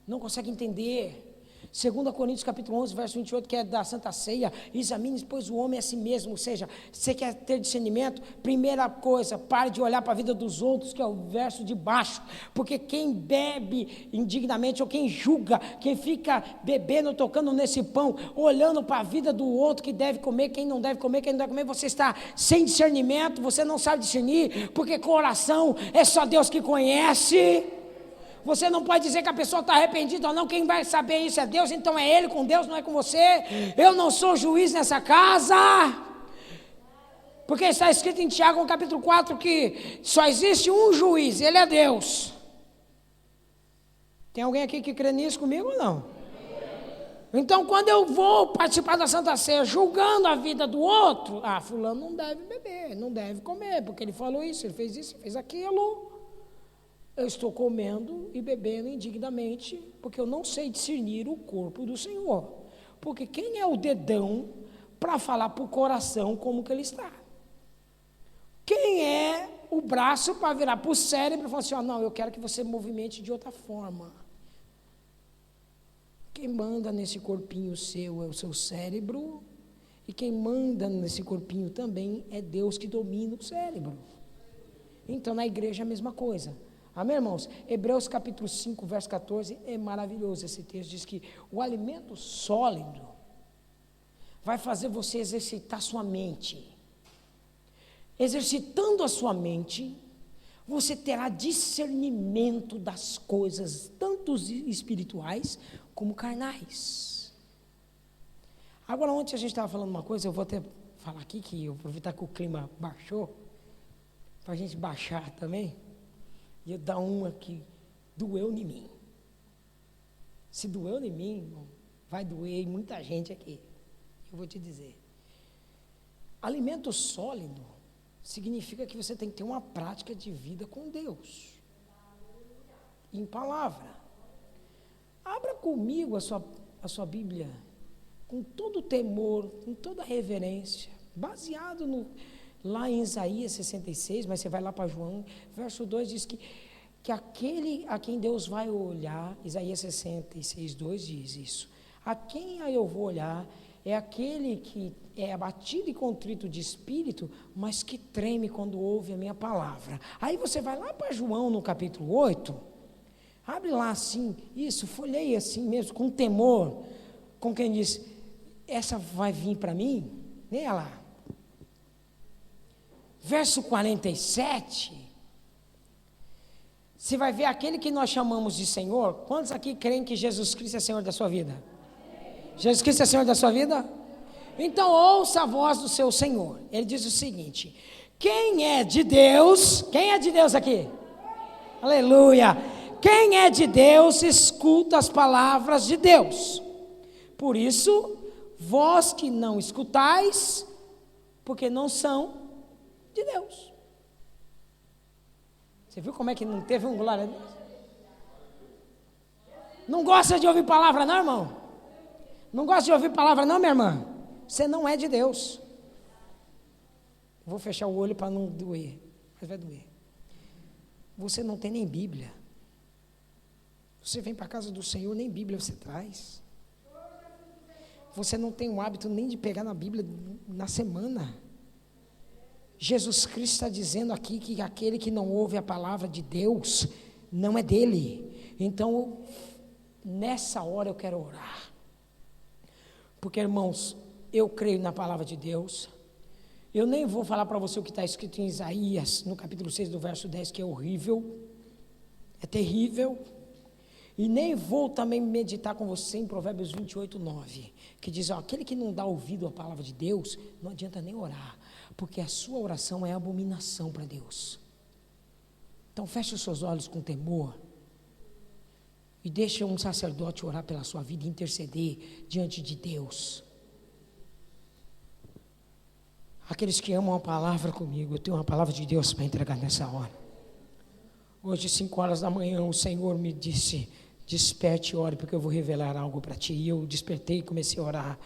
não consegue entender. 2 Coríntios capítulo 11, verso 28, que é da Santa Ceia: examine, pois, o homem a si mesmo. Ou seja, você quer ter discernimento? Primeira coisa, pare de olhar para a vida dos outros, que é o verso de baixo, porque quem bebe indignamente, ou quem julga, quem fica bebendo, tocando nesse pão, olhando para a vida do outro, que deve comer, quem não deve comer, quem não deve comer, você está sem discernimento, você não sabe discernir, porque coração é só Deus que conhece. Você não pode dizer que a pessoa está arrependida ou não. Quem vai saber isso é Deus. Então é Ele com Deus, não é com você. Eu não sou juiz nessa casa. Porque está escrito em Tiago, no capítulo 4, que só existe um juiz, ele é Deus. Tem alguém aqui que crê nisso comigo ou não? Então, quando eu vou participar da Santa Ceia julgando a vida do outro, fulano não deve beber, não deve comer, porque ele falou isso, ele fez aquilo. Eu estou comendo e bebendo indignamente, porque eu não sei discernir o corpo do Senhor. Porque quem é o dedão para falar para o coração como que ele está? Quem é o braço para virar para o cérebro e falar assim, não, eu quero que você movimente de outra forma. Quem manda nesse corpinho seu é o seu cérebro, e quem manda nesse corpinho também é Deus que domina o cérebro. Então, na igreja é a mesma coisa. Amém, irmãos? Hebreus capítulo 5, verso 14, é maravilhoso esse texto, diz que o alimento sólido vai fazer você exercitar sua mente. Exercitando a sua mente, você terá discernimento das coisas, tanto espirituais como carnais. Agora, ontem a gente estava falando uma coisa, eu vou até falar aqui, que eu aproveitar que o clima baixou, para a gente baixar também, e eu dar uma que doeu em mim. Se doeu em mim, irmão, vai doer em muita gente aqui. Eu vou te dizer. Alimento sólido significa que você tem que ter uma prática de vida com Deus. Em palavra. Abra comigo a sua Bíblia, com todo o temor, com toda a reverência, baseado lá em Isaías 66, mas você vai lá para João, verso 2 diz que aquele a quem Deus vai olhar, Isaías 66, 2 diz isso, a quem eu vou olhar é aquele que é abatido e contrito de espírito, mas que treme quando ouve a minha palavra. Aí você vai lá para João no capítulo 8, abre lá assim, isso, folheia assim mesmo, com temor, com quem diz, essa vai vir para mim? Leia lá. Verso 47, você vai ver aquele que nós chamamos de Senhor. Quantos aqui creem que Jesus Cristo é Senhor da sua vida? Jesus Cristo é Senhor da sua vida? Então ouça a voz do seu Senhor. Ele diz o seguinte, quem é de Deus aqui? Aleluia! Quem é de Deus, escuta as palavras de Deus. Por isso, vós que não escutais, porque não são de Deus. Você viu como é que não teve um glória a Deus? Não gosta de ouvir palavra não, irmão? Não gosta de ouvir palavra não, minha irmã? Você não é de Deus. Vou fechar o olho para não doer, mas vai doer. Você não tem nem Bíblia. Você vem para a casa do Senhor, nem Bíblia você traz. Você não tem o hábito nem de pegar na Bíblia na semana. Jesus Cristo está dizendo aqui que aquele que não ouve a palavra de Deus não é dele. Então, nessa hora eu quero orar. Porque, irmãos, eu creio na palavra de Deus. Eu nem vou falar para você o que está escrito em Isaías, no capítulo 6, do verso 10, que é horrível, é terrível. E nem vou também meditar com você em Provérbios 28, 9, que diz, aquele que não dá ouvido à palavra de Deus, não adianta nem orar, porque a sua oração é abominação para Deus. Então feche os seus olhos com temor, e deixe um sacerdote orar pela sua vida e interceder diante de Deus. Aqueles que amam a palavra comigo, eu tenho uma palavra de Deus para entregar nessa hora. Hoje, 5 horas da manhã, o Senhor me disse, desperte e ore, porque eu vou revelar algo para ti. E eu despertei e comecei a orar,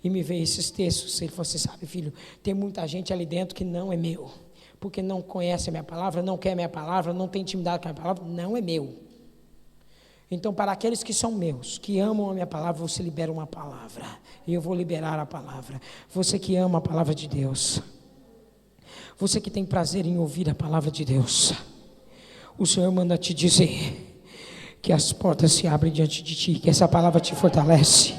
e me veio esses textos. Ele falou assim, sabe, filho, tem muita gente ali dentro que não é meu, porque não conhece a minha palavra, não quer a minha palavra, não tem intimidade com a minha palavra, não é meu. Então, para aqueles que são meus, que amam a minha palavra, você libera uma palavra, e eu vou liberar a palavra. Você que ama a palavra de Deus, você que tem prazer em ouvir a palavra de Deus, o Senhor manda te dizer que as portas se abrem diante de ti, que essa palavra te fortalece,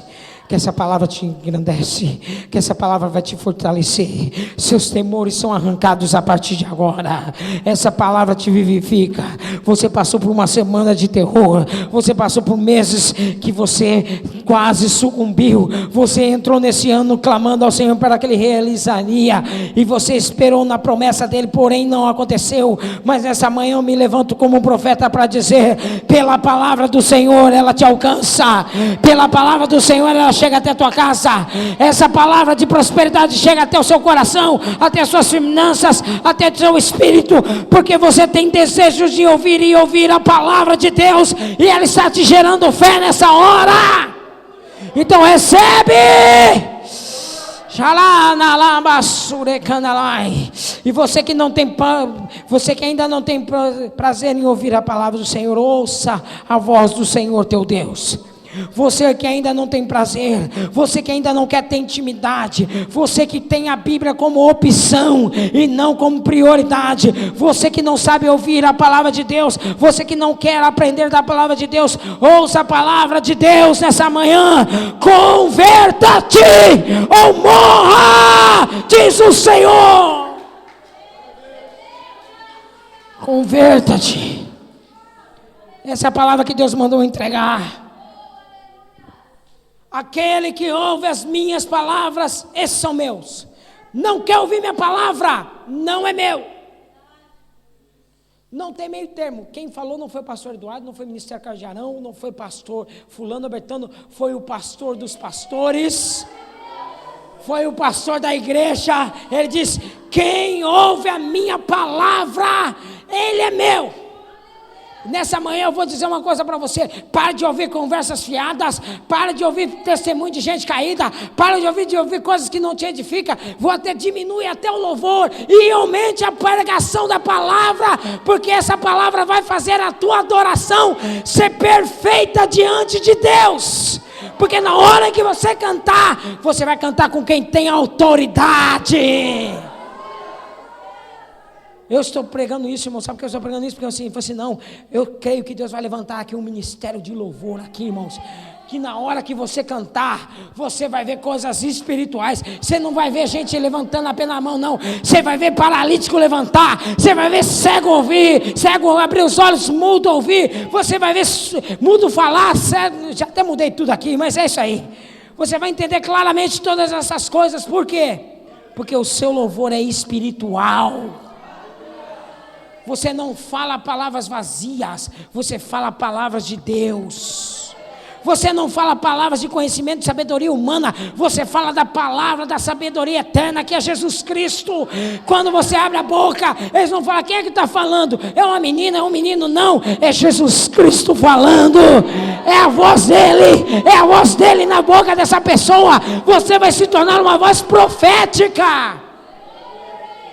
que essa palavra te engrandece, que essa palavra vai te fortalecer. Seus temores são arrancados a partir de agora. Essa palavra te vivifica. Você passou por uma semana de terror, você passou por meses que você quase sucumbiu. Você entrou nesse ano clamando ao Senhor para que Ele realizaria, e você esperou na promessa dEle, porém não aconteceu. Mas nessa manhã eu me levanto como um profeta para dizer: pela palavra do Senhor ela te alcança, pela palavra do Senhor ela chega até a tua casa. Essa palavra de prosperidade chega até o seu coração, até as suas finanças, até o seu espírito, porque você tem desejos de ouvir e ouvir a palavra de Deus, e ela está te gerando fé nessa hora. Então recebe. E você que não tem, você que ainda não tem prazer em ouvir a palavra do Senhor, ouça a voz do Senhor teu Deus. Você que ainda não tem prazer, você que ainda não quer ter intimidade, você que tem a Bíblia como opção e não como prioridade, você que não sabe ouvir a palavra de Deus, você que não quer aprender da palavra de Deus, ouça a palavra de Deus nessa manhã: converta-te ou morra, diz o Senhor. Converta-te. Essa é a palavra que Deus mandou entregar. Aquele que ouve as minhas palavras, esses são meus. Não quer ouvir minha palavra, não é meu. Não tem meio termo. Quem falou não foi o pastor Eduardo, não foi o ministério Cardiarão, não foi o pastor fulano Bertano, foi o pastor dos pastores, foi o pastor da igreja. Ele disse: quem ouve a minha palavra, ele é meu. Nessa manhã eu vou dizer uma coisa para você: para de ouvir conversas fiadas, para de ouvir testemunho de gente caída, para de ouvir coisas que não te edificam. Diminui até o louvor e aumente a pregação da palavra, porque essa palavra vai fazer a tua adoração ser perfeita diante de Deus. Porque na hora que você cantar, você vai cantar com quem tem autoridade. Eu estou pregando isso, irmão. Sabe por que eu estou pregando isso? Porque eu falei assim, não, eu creio que Deus vai levantar aqui um ministério de louvor aqui, irmãos, que na hora que você cantar, você vai ver coisas espirituais. Você não vai ver gente levantando apenas a mão, não. Você vai ver paralítico levantar, você vai ver cego ouvir, cego abrir os olhos, mudo ouvir, você vai ver mudo falar, cego, já até mudei tudo aqui, mas é isso aí. Você vai entender claramente todas essas coisas. Por quê? Porque o seu louvor é espiritual. Você não fala palavras vazias, você fala palavras de Deus. Você não fala palavras de conhecimento, de sabedoria humana, você fala da palavra da sabedoria eterna, que é Jesus Cristo. Quando você abre a boca, eles não falam: quem é que está falando? É uma menina, é um menino? Não, é Jesus Cristo falando. É a voz dele na boca dessa pessoa. Você vai se tornar uma voz profética.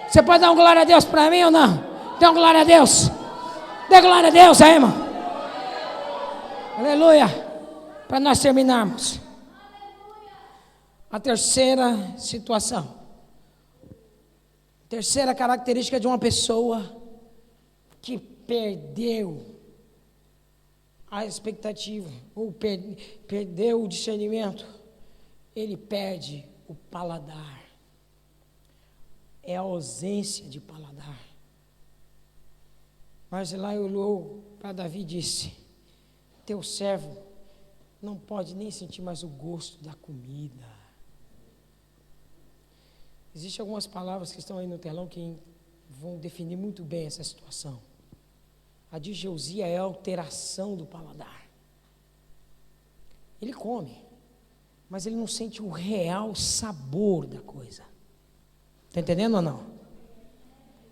Você pode dar um glória a Deus para mim ou não? Dê glória a Deus. Dê glória a Deus aí, irmão. Aleluia. Para nós terminarmos, a terceira situação, terceira característica de uma pessoa que perdeu a expectativa, ou perdeu o discernimento, ele perde o paladar. É a ausência de paladar. Barzilai olhou para Davi e disse: teu servo não pode nem sentir mais o gosto da comida. Existem algumas palavras que estão aí no telão que vão definir muito bem essa situação. A digeusia é a alteração do paladar. Ele come, mas ele não sente o real sabor da coisa. Está entendendo ou não?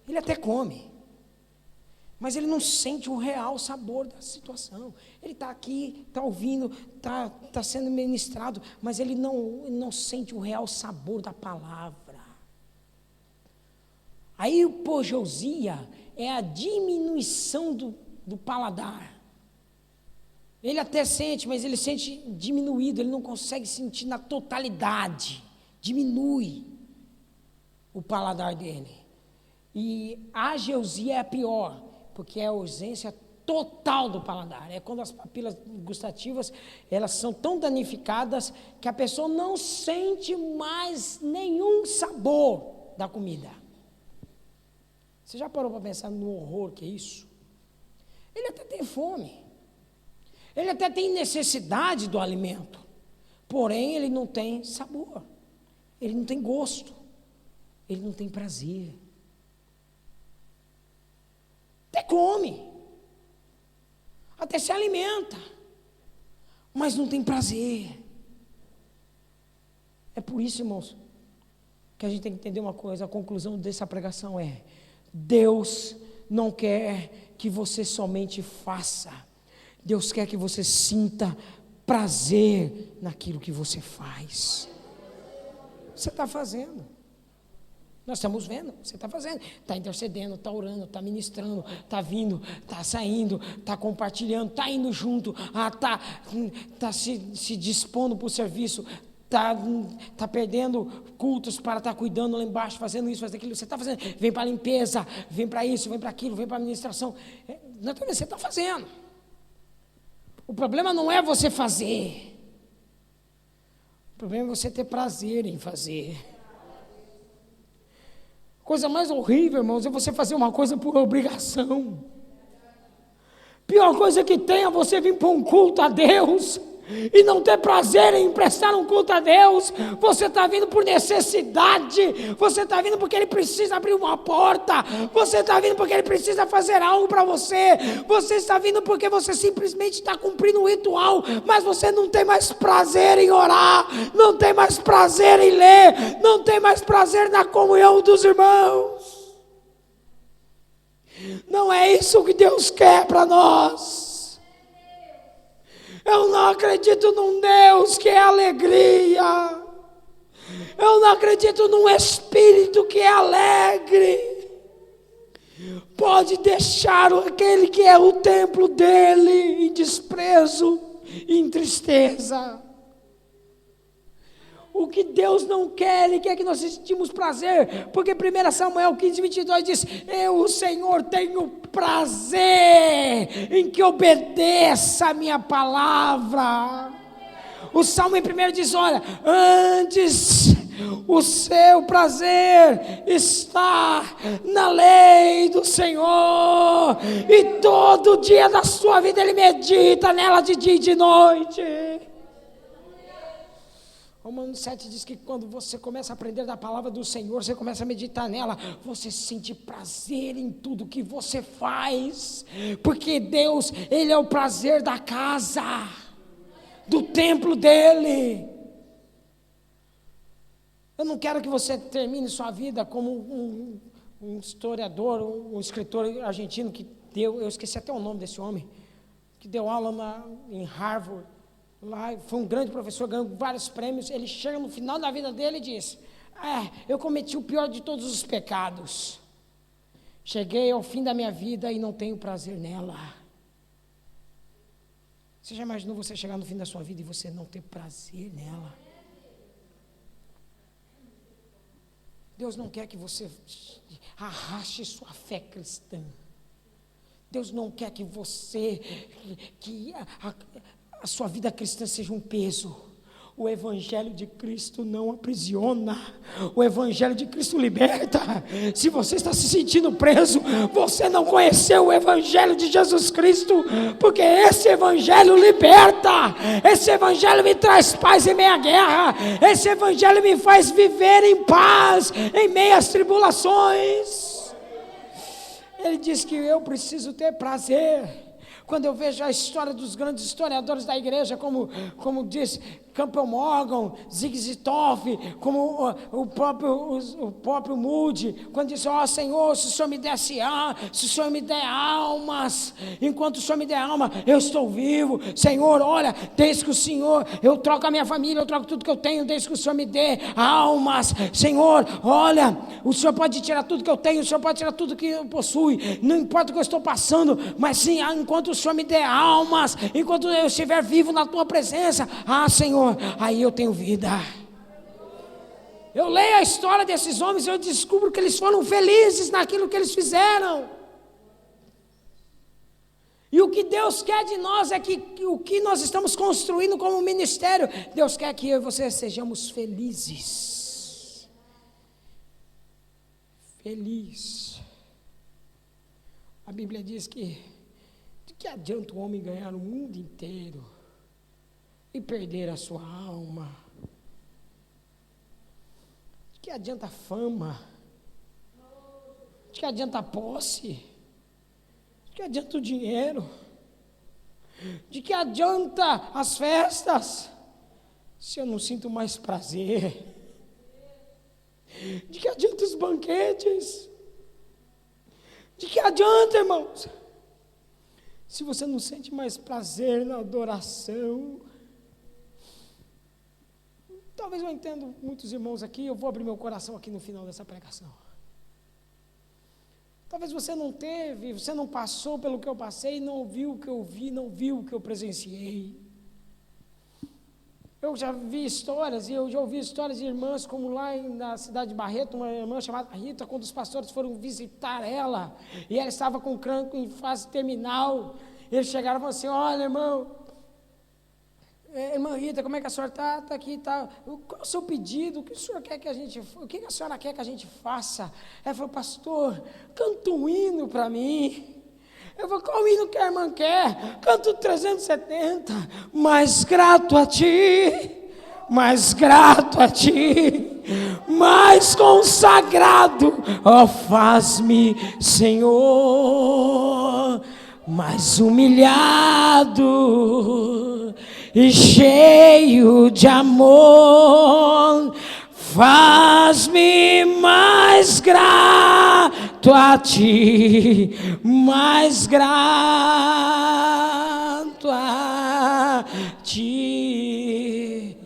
Ele até come, mas ele não sente o real sabor da situação. Ele está aqui, está ouvindo, está sendo ministrado, mas ele não sente o real sabor da palavra. A hipogeusia é a diminuição do paladar. Ele até sente, mas ele sente diminuído, ele não consegue sentir na totalidade. Diminui o paladar dele. E a ageusia é a pior, porque é a ausência total do paladar. É quando as papilas gustativas, elas são tão danificadas que a pessoa não sente mais nenhum sabor da comida. Você já parou para pensar no horror que é isso? Ele até tem fome. Ele até tem necessidade do alimento. Porém, ele não tem sabor. Ele não tem gosto. Ele não tem prazer. Até come. Até se alimenta. Mas não tem prazer. É por isso, irmãos, que a gente tem que entender uma coisa. A conclusão dessa pregação é: Deus não quer que você somente faça. Deus quer que você sinta prazer naquilo que você faz. Você está fazendo. Nós estamos vendo, você está fazendo. Está intercedendo, está orando, está ministrando, está vindo, está saindo, está compartilhando, está indo junto, está se dispondo para o serviço, está perdendo cultos para estar cuidando lá embaixo, fazendo isso, fazendo aquilo. Você está fazendo. Vem para a limpeza, vem para isso, vem para aquilo, vem para a administração. Você está fazendo. O problema não é você fazer. O problema é você ter prazer em fazer. Coisa mais horrível, irmãos, é você fazer uma coisa por obrigação. Pior coisa que tem é você vir para um culto a Deus e não ter prazer em prestar um culto a Deus. Você está vindo por necessidade. Você está vindo porque Ele precisa abrir uma porta. Você está vindo porque Ele precisa fazer algo para você. Você está vindo porque você simplesmente está cumprindo um ritual, mas você não tem mais prazer em orar, não tem mais prazer em ler, não tem mais prazer na comunhão dos irmãos. Não é isso que Deus quer para nós. Eu não acredito num Deus que é alegria. Eu não acredito num Espírito que é alegre. Pode deixar aquele que é o templo dele em desprezo, em tristeza. O que Deus não quer, Ele quer que nós sentimos prazer, porque 1 Samuel 15:22 diz: eu, o Senhor, tenho prazer em que obedeça a minha palavra. O Salmo em primeiro diz: olha, antes o seu prazer está na lei do Senhor, e todo dia da sua vida Ele medita nela de dia e de noite. Romanos 7 diz que quando você começa a aprender da palavra do Senhor, você começa a meditar nela, você sente prazer em tudo que você faz, porque Deus, Ele é o prazer da casa, do templo dEle. Eu não quero que você termine sua vida como um historiador, um escritor argentino que deu, eu esqueci até o nome desse homem, que deu aula em Harvard. Lá, foi um grande professor, ganhou vários prêmios. Ele chega no final da vida dele e diz: eu cometi o pior de todos os pecados. Cheguei ao fim da minha vida e não tenho prazer nela. Você já imaginou você chegar no fim da sua vida e você não ter prazer nela? Deus não quer que você arraste sua fé cristã. Deus não quer que você, a sua vida cristã seja um peso. O Evangelho de Cristo não aprisiona. O Evangelho de Cristo liberta. Se você está se sentindo preso, você não conheceu o Evangelho de Jesus Cristo, porque esse Evangelho liberta. Esse Evangelho me traz paz em meia guerra. Esse Evangelho me faz viver em paz em meio às tribulações. Ele diz que eu preciso ter prazer. Quando eu vejo a história dos grandes historiadores da igreja, como diz Campbell Morgan, Zig Zitoff, como o próprio Moody, quando diz: Senhor, se o Senhor me desse se o Senhor me der almas, enquanto o Senhor me der alma, eu estou vivo. Senhor, olha, desde que o Senhor, eu troco a minha família, eu troco tudo que eu tenho, desde que o Senhor me dê almas. Senhor, olha, o Senhor pode tirar tudo que eu tenho, o Senhor pode tirar tudo que eu possuo, não importa o que eu estou passando, mas sim, enquanto o Senhor me der almas, enquanto eu estiver vivo na tua presença, Senhor, aí eu tenho vida. Eu leio a história desses homens e eu descubro que eles foram felizes naquilo que eles fizeram. E o que Deus quer de nós é que o que nós estamos construindo como ministério, Deus quer que eu e você sejamos felizes. Feliz. A Bíblia diz que de que adianta o homem ganhar o mundo inteiro e perder a sua alma? De que adianta a fama? De que adianta a posse? De que adianta o dinheiro? De que adianta as festas, se eu não sinto mais prazer? De que adianta os banquetes? De que adianta, irmãos, se você não sente mais prazer na adoração? Talvez eu entenda muitos irmãos aqui, eu vou abrir meu coração aqui no final dessa pregação. Talvez você não teve, você não passou pelo que eu passei, não viu o que eu vi, não viu o que eu presenciei. Eu já vi histórias, e eu já ouvi histórias de irmãs, como lá na cidade de Barreto, uma irmã chamada Rita, quando os pastores foram visitar ela, e ela estava com cancro em fase terminal, eles chegaram e falaram assim: olha, irmã Rita, como é que a senhora está? Está aqui, está. Qual é o seu pedido? O que o senhor quer que a gente, o que a senhora quer que a gente faça? Ela falou: pastor, canta um hino para mim. Eu falei: qual hino que a irmã quer? Canto 370, mais grato a ti, mais grato a ti, mais consagrado, ó, faz-me, Senhor, mais humilhado e cheio de amor, faz-me mais grato a ti, mais grato a ti.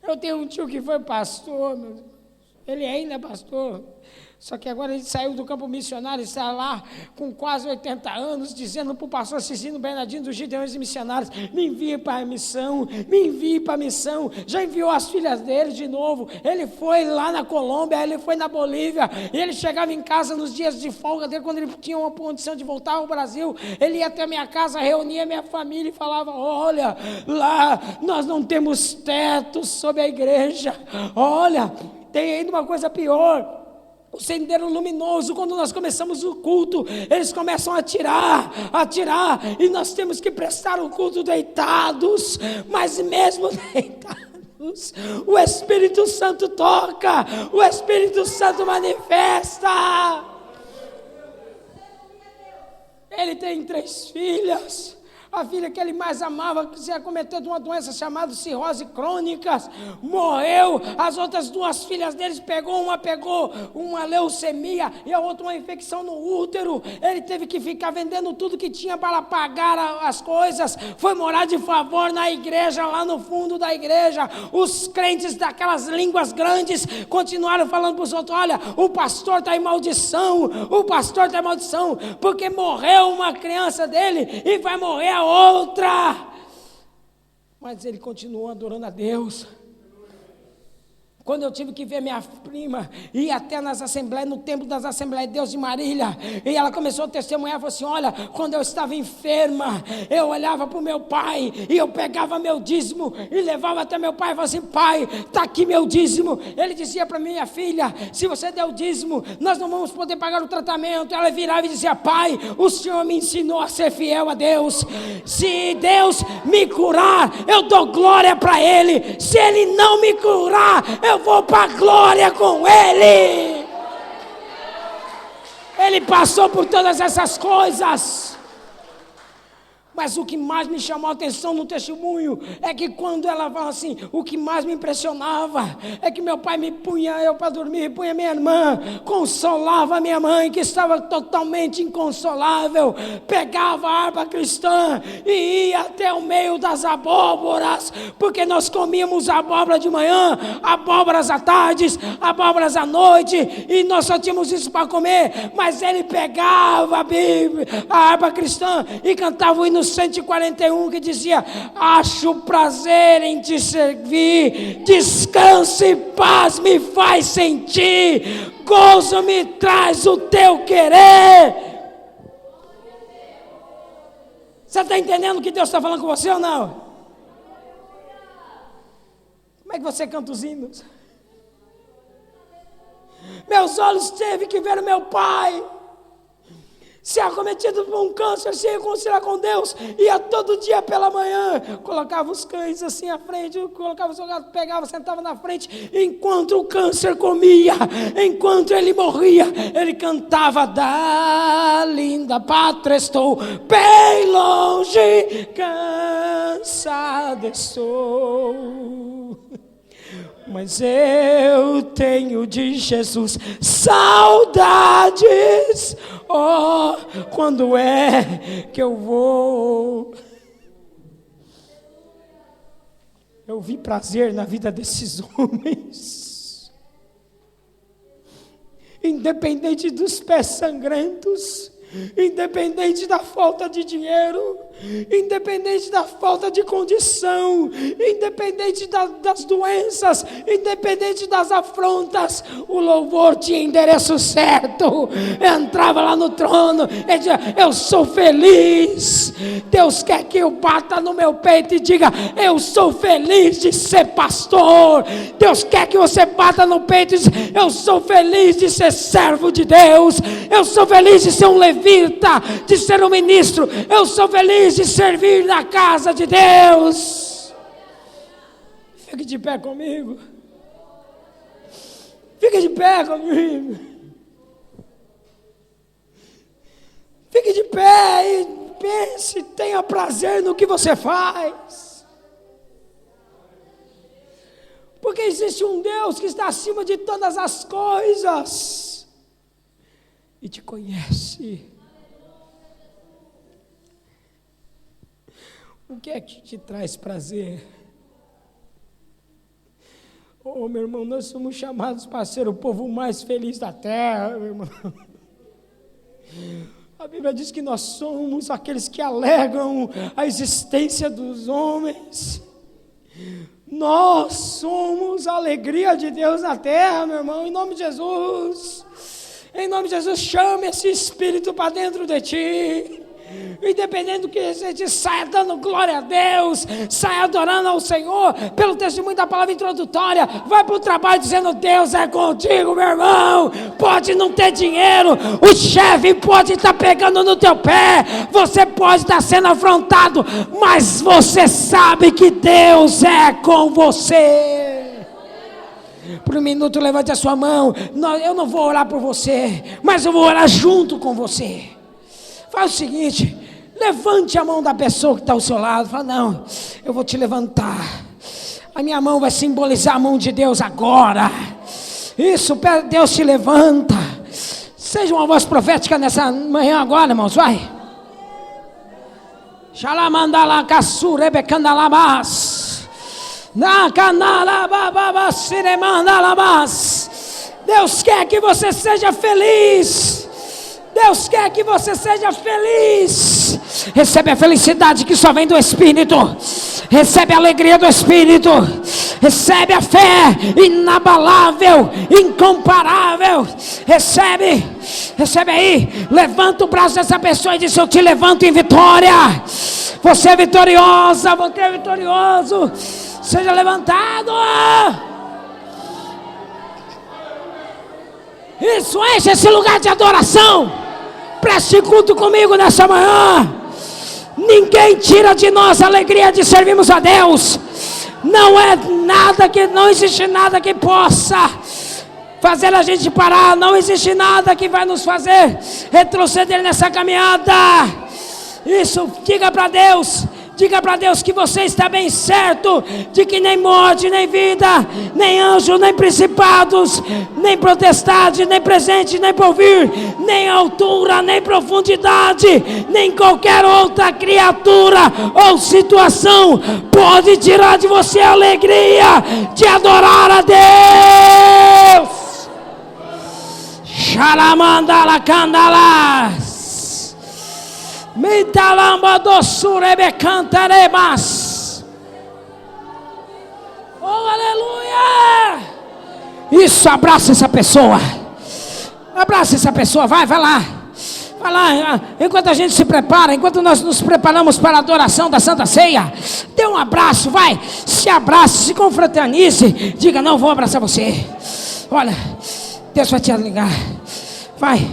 Eu tenho um tio que foi pastor, ele ainda é pastor, só que agora ele saiu do campo missionário, está lá com quase 80 anos, dizendo para o pastor Cicino Bernardino dos Gideões e Missionários: me envie para a missão, me envie para a missão. Já enviou as filhas dele de novo. Ele foi lá na Colômbia, ele foi na Bolívia, e ele chegava em casa nos dias de folga dele, quando ele tinha uma condição de voltar ao Brasil, ele ia até a minha casa, reunia a minha família e falava: olha, lá nós não temos teto sobre a igreja, olha, tem ainda uma coisa pior. O sendeiro luminoso, quando nós começamos o culto, eles começam a tirar, e nós temos que prestar o culto deitados, mas mesmo deitados, o Espírito Santo toca, o Espírito Santo manifesta. Ele tem 3 filhas. A filha que ele mais amava, que se acometeu de uma doença chamada cirrose crônica, morreu. As outras 2 filhas deles, uma pegou uma leucemia e a outra uma infecção no útero. Ele teve que ficar vendendo tudo que tinha para pagar as coisas. Foi morar de favor na igreja, lá no fundo da igreja. Os crentes daquelas línguas grandes continuaram falando para os outros: olha, o pastor está em maldição, o pastor está em maldição, porque morreu uma criança dele e vai morrer a outra. Mas ele continuou adorando a Deus. Quando eu tive que ver minha prima ir até nas assembleias, no templo das Assembleias de Deus de Marília, e ela começou a testemunhar, falou assim: olha, quando eu estava enferma, eu olhava para o meu pai, e eu pegava meu dízimo, e levava até meu pai, e falava assim: pai, está aqui meu dízimo. Ele dizia para minha filha: se você der o dízimo, nós não vamos poder pagar o tratamento. Ela virava e dizia: pai, o Senhor me ensinou a ser fiel a Deus. Se Deus me curar, eu dou glória para Ele. Se Ele não me curar, eu vou para a glória com Ele. Ele passou por todas essas coisas. Mas o que mais me chamou a atenção no testemunho é que quando ela fala assim, o que mais me impressionava é que meu pai me punha eu para dormir, punha minha irmã, consolava minha mãe que estava totalmente inconsolável, pegava a harpa cristã e ia até o meio das abóboras, porque nós comíamos abóbora de manhã, abóboras à tarde, abóboras à noite, e nós só tínhamos isso para comer. Mas ele pegava a Bíblia, a harpa cristã, e cantava o hino 141, que dizia: acho prazer em te servir, descanso e paz me faz sentir, gozo me traz o teu querer. Você está entendendo o que Deus está falando com você ou não? Como é que você canta os hinos? Meus olhos teve que ver o meu pai ser acometido por um câncer, se reconciliar com Deus. Ia todo dia pela manhã, colocava os cães assim à frente, colocava o seu gato, pegava, sentava na frente, enquanto o câncer comia, enquanto ele morria, ele cantava: da linda pátria estou, bem longe, cansado estou. Mas eu tenho de Jesus saudades. Oh, quando é que eu vou? Eu vi prazer na vida desses homens, independente dos pés sangrentos, independente da falta de dinheiro, independente da falta de condição, independente das doenças, independente das afrontas, o louvor tinha endereço certo. Entrava lá no trono e dizia: eu sou feliz. Deus quer que eu bata no meu peito e diga: eu sou feliz de ser pastor. Deus quer que você bata no peito e diga: eu sou feliz de ser servo de Deus. Eu sou feliz de ser um levita, de ser um ministro. Eu sou feliz de servir na casa de Deus. Fique de pé comigo. Fique de pé comigo. Fique de pé e pense, tenha prazer no que você faz. Porque existe um Deus que está acima de todas as coisas e te conhece. O que é que te traz prazer? Oh, meu irmão, nós somos chamados para ser o povo mais feliz da terra, meu irmão. A Bíblia diz que nós somos aqueles que alegram a existência dos homens. Nós somos a alegria de Deus na terra, meu irmão, em nome de Jesus. Em nome de Jesus, chame esse Espírito para dentro de ti. Independente do que você saia dando glória a Deus, saia adorando ao Senhor, pelo testemunho da palavra introdutória, vai para o trabalho dizendo: Deus é contigo, meu irmão. Pode não ter dinheiro, o chefe pode estar pegando no teu pé, você pode estar sendo afrontado, mas você sabe que Deus é com você. Por um minuto levante a sua mão. Eu não vou orar por você, mas eu vou orar junto com você. Faz o seguinte: levante a mão da pessoa que está ao seu lado. Fala: não, eu vou te levantar. A minha mão vai simbolizar a mão de Deus agora. Isso, Deus te levanta. Seja uma voz profética nessa manhã agora, irmãos, vai. Xalamandala cassurebecandalabas. Na canalabababa siremandalabas. Deus quer que você seja feliz. Deus quer que você seja feliz. Recebe a felicidade que só vem do Espírito. Recebe a alegria do Espírito. Recebe a fé inabalável, incomparável. Recebe aí. Levanta o braço dessa pessoa e diz: eu te levanto em vitória. Você é vitoriosa, você é vitorioso. Seja levantado. Isso, enche esse lugar de adoração. Preste culto comigo nessa manhã. Ninguém tira de nós a alegria de servirmos a Deus. Não existe nada que possa fazer a gente parar. Não existe nada que vai nos fazer retroceder nessa caminhada. Isso, diga para Deus. Diga para Deus que você está bem certo de que nem morte, nem vida, nem anjo, nem principados, nem potestade, nem presente, nem porvir, nem altura, nem profundidade, nem qualquer outra criatura ou situação pode tirar de você a alegria de adorar a Deus. Xalamandala candalas. Mitalamba doçurebe cantaremas. Oh, aleluia! Isso, abraça essa pessoa. Abraça essa pessoa, vai lá. Vai lá, enquanto a gente se prepara, enquanto nós nos preparamos para a adoração da Santa Ceia, dê um abraço, vai, se abrace, se confraternize, diga, não, vou abraçar você. Olha, Deus vai te ligar. Vai,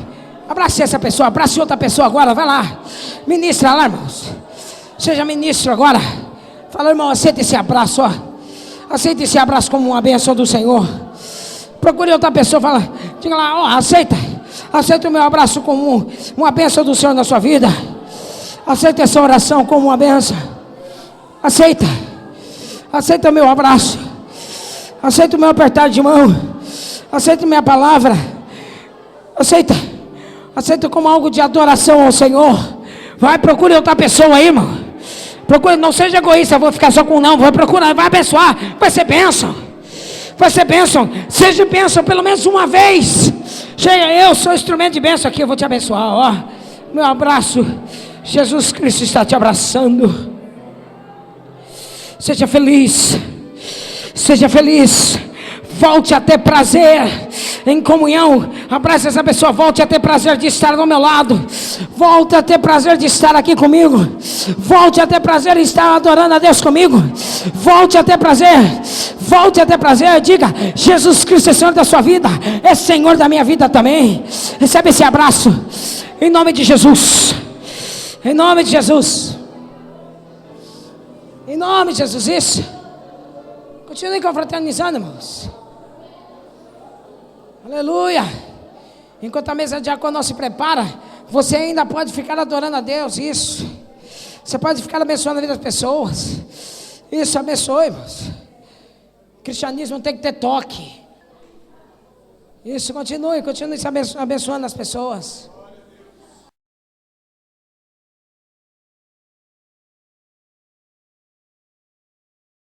abrace essa pessoa, abrace outra pessoa agora, vai lá, ministra lá, irmãos. Seja ministro agora. Fala, irmão, aceita esse abraço, ó. Aceita esse abraço como uma bênção do Senhor. Procure outra pessoa, fala, diga lá, ó, aceita o meu abraço como uma bênção do Senhor na sua vida. Aceita essa oração como uma bênção. Aceita o meu abraço. Aceita o meu apertar de mão. Aceita minha palavra. Aceita como algo de adoração ao Senhor. Vai, procure outra pessoa aí, irmão. Procure, não seja egoísta, vou ficar só com não. Vai procurar, vai abençoar. Vai ser bênção. Seja bênção pelo menos uma vez. Chega, eu sou instrumento de bênção aqui, eu vou te abençoar, ó. Meu abraço, Jesus Cristo está te abraçando. Seja feliz. Volte a ter prazer em comunhão. Abraça essa pessoa, volte a ter prazer de estar ao meu lado. Volte a ter prazer de estar aqui comigo. Volte a ter prazer de estar adorando a Deus comigo. Volte a ter prazer. Diga, Jesus Cristo é Senhor da sua vida, é Senhor da minha vida também. Recebe esse abraço em nome de Jesus. Em nome de Jesus. Isso. Continue confraternizando, irmãos. Aleluia. Enquanto a mesa de diácono se prepara, você ainda pode ficar adorando a Deus. Isso. Você pode ficar abençoando a vida das pessoas. Isso, abençoe, irmãos. Cristianismo tem que ter toque. Isso, continue se abençoando as pessoas.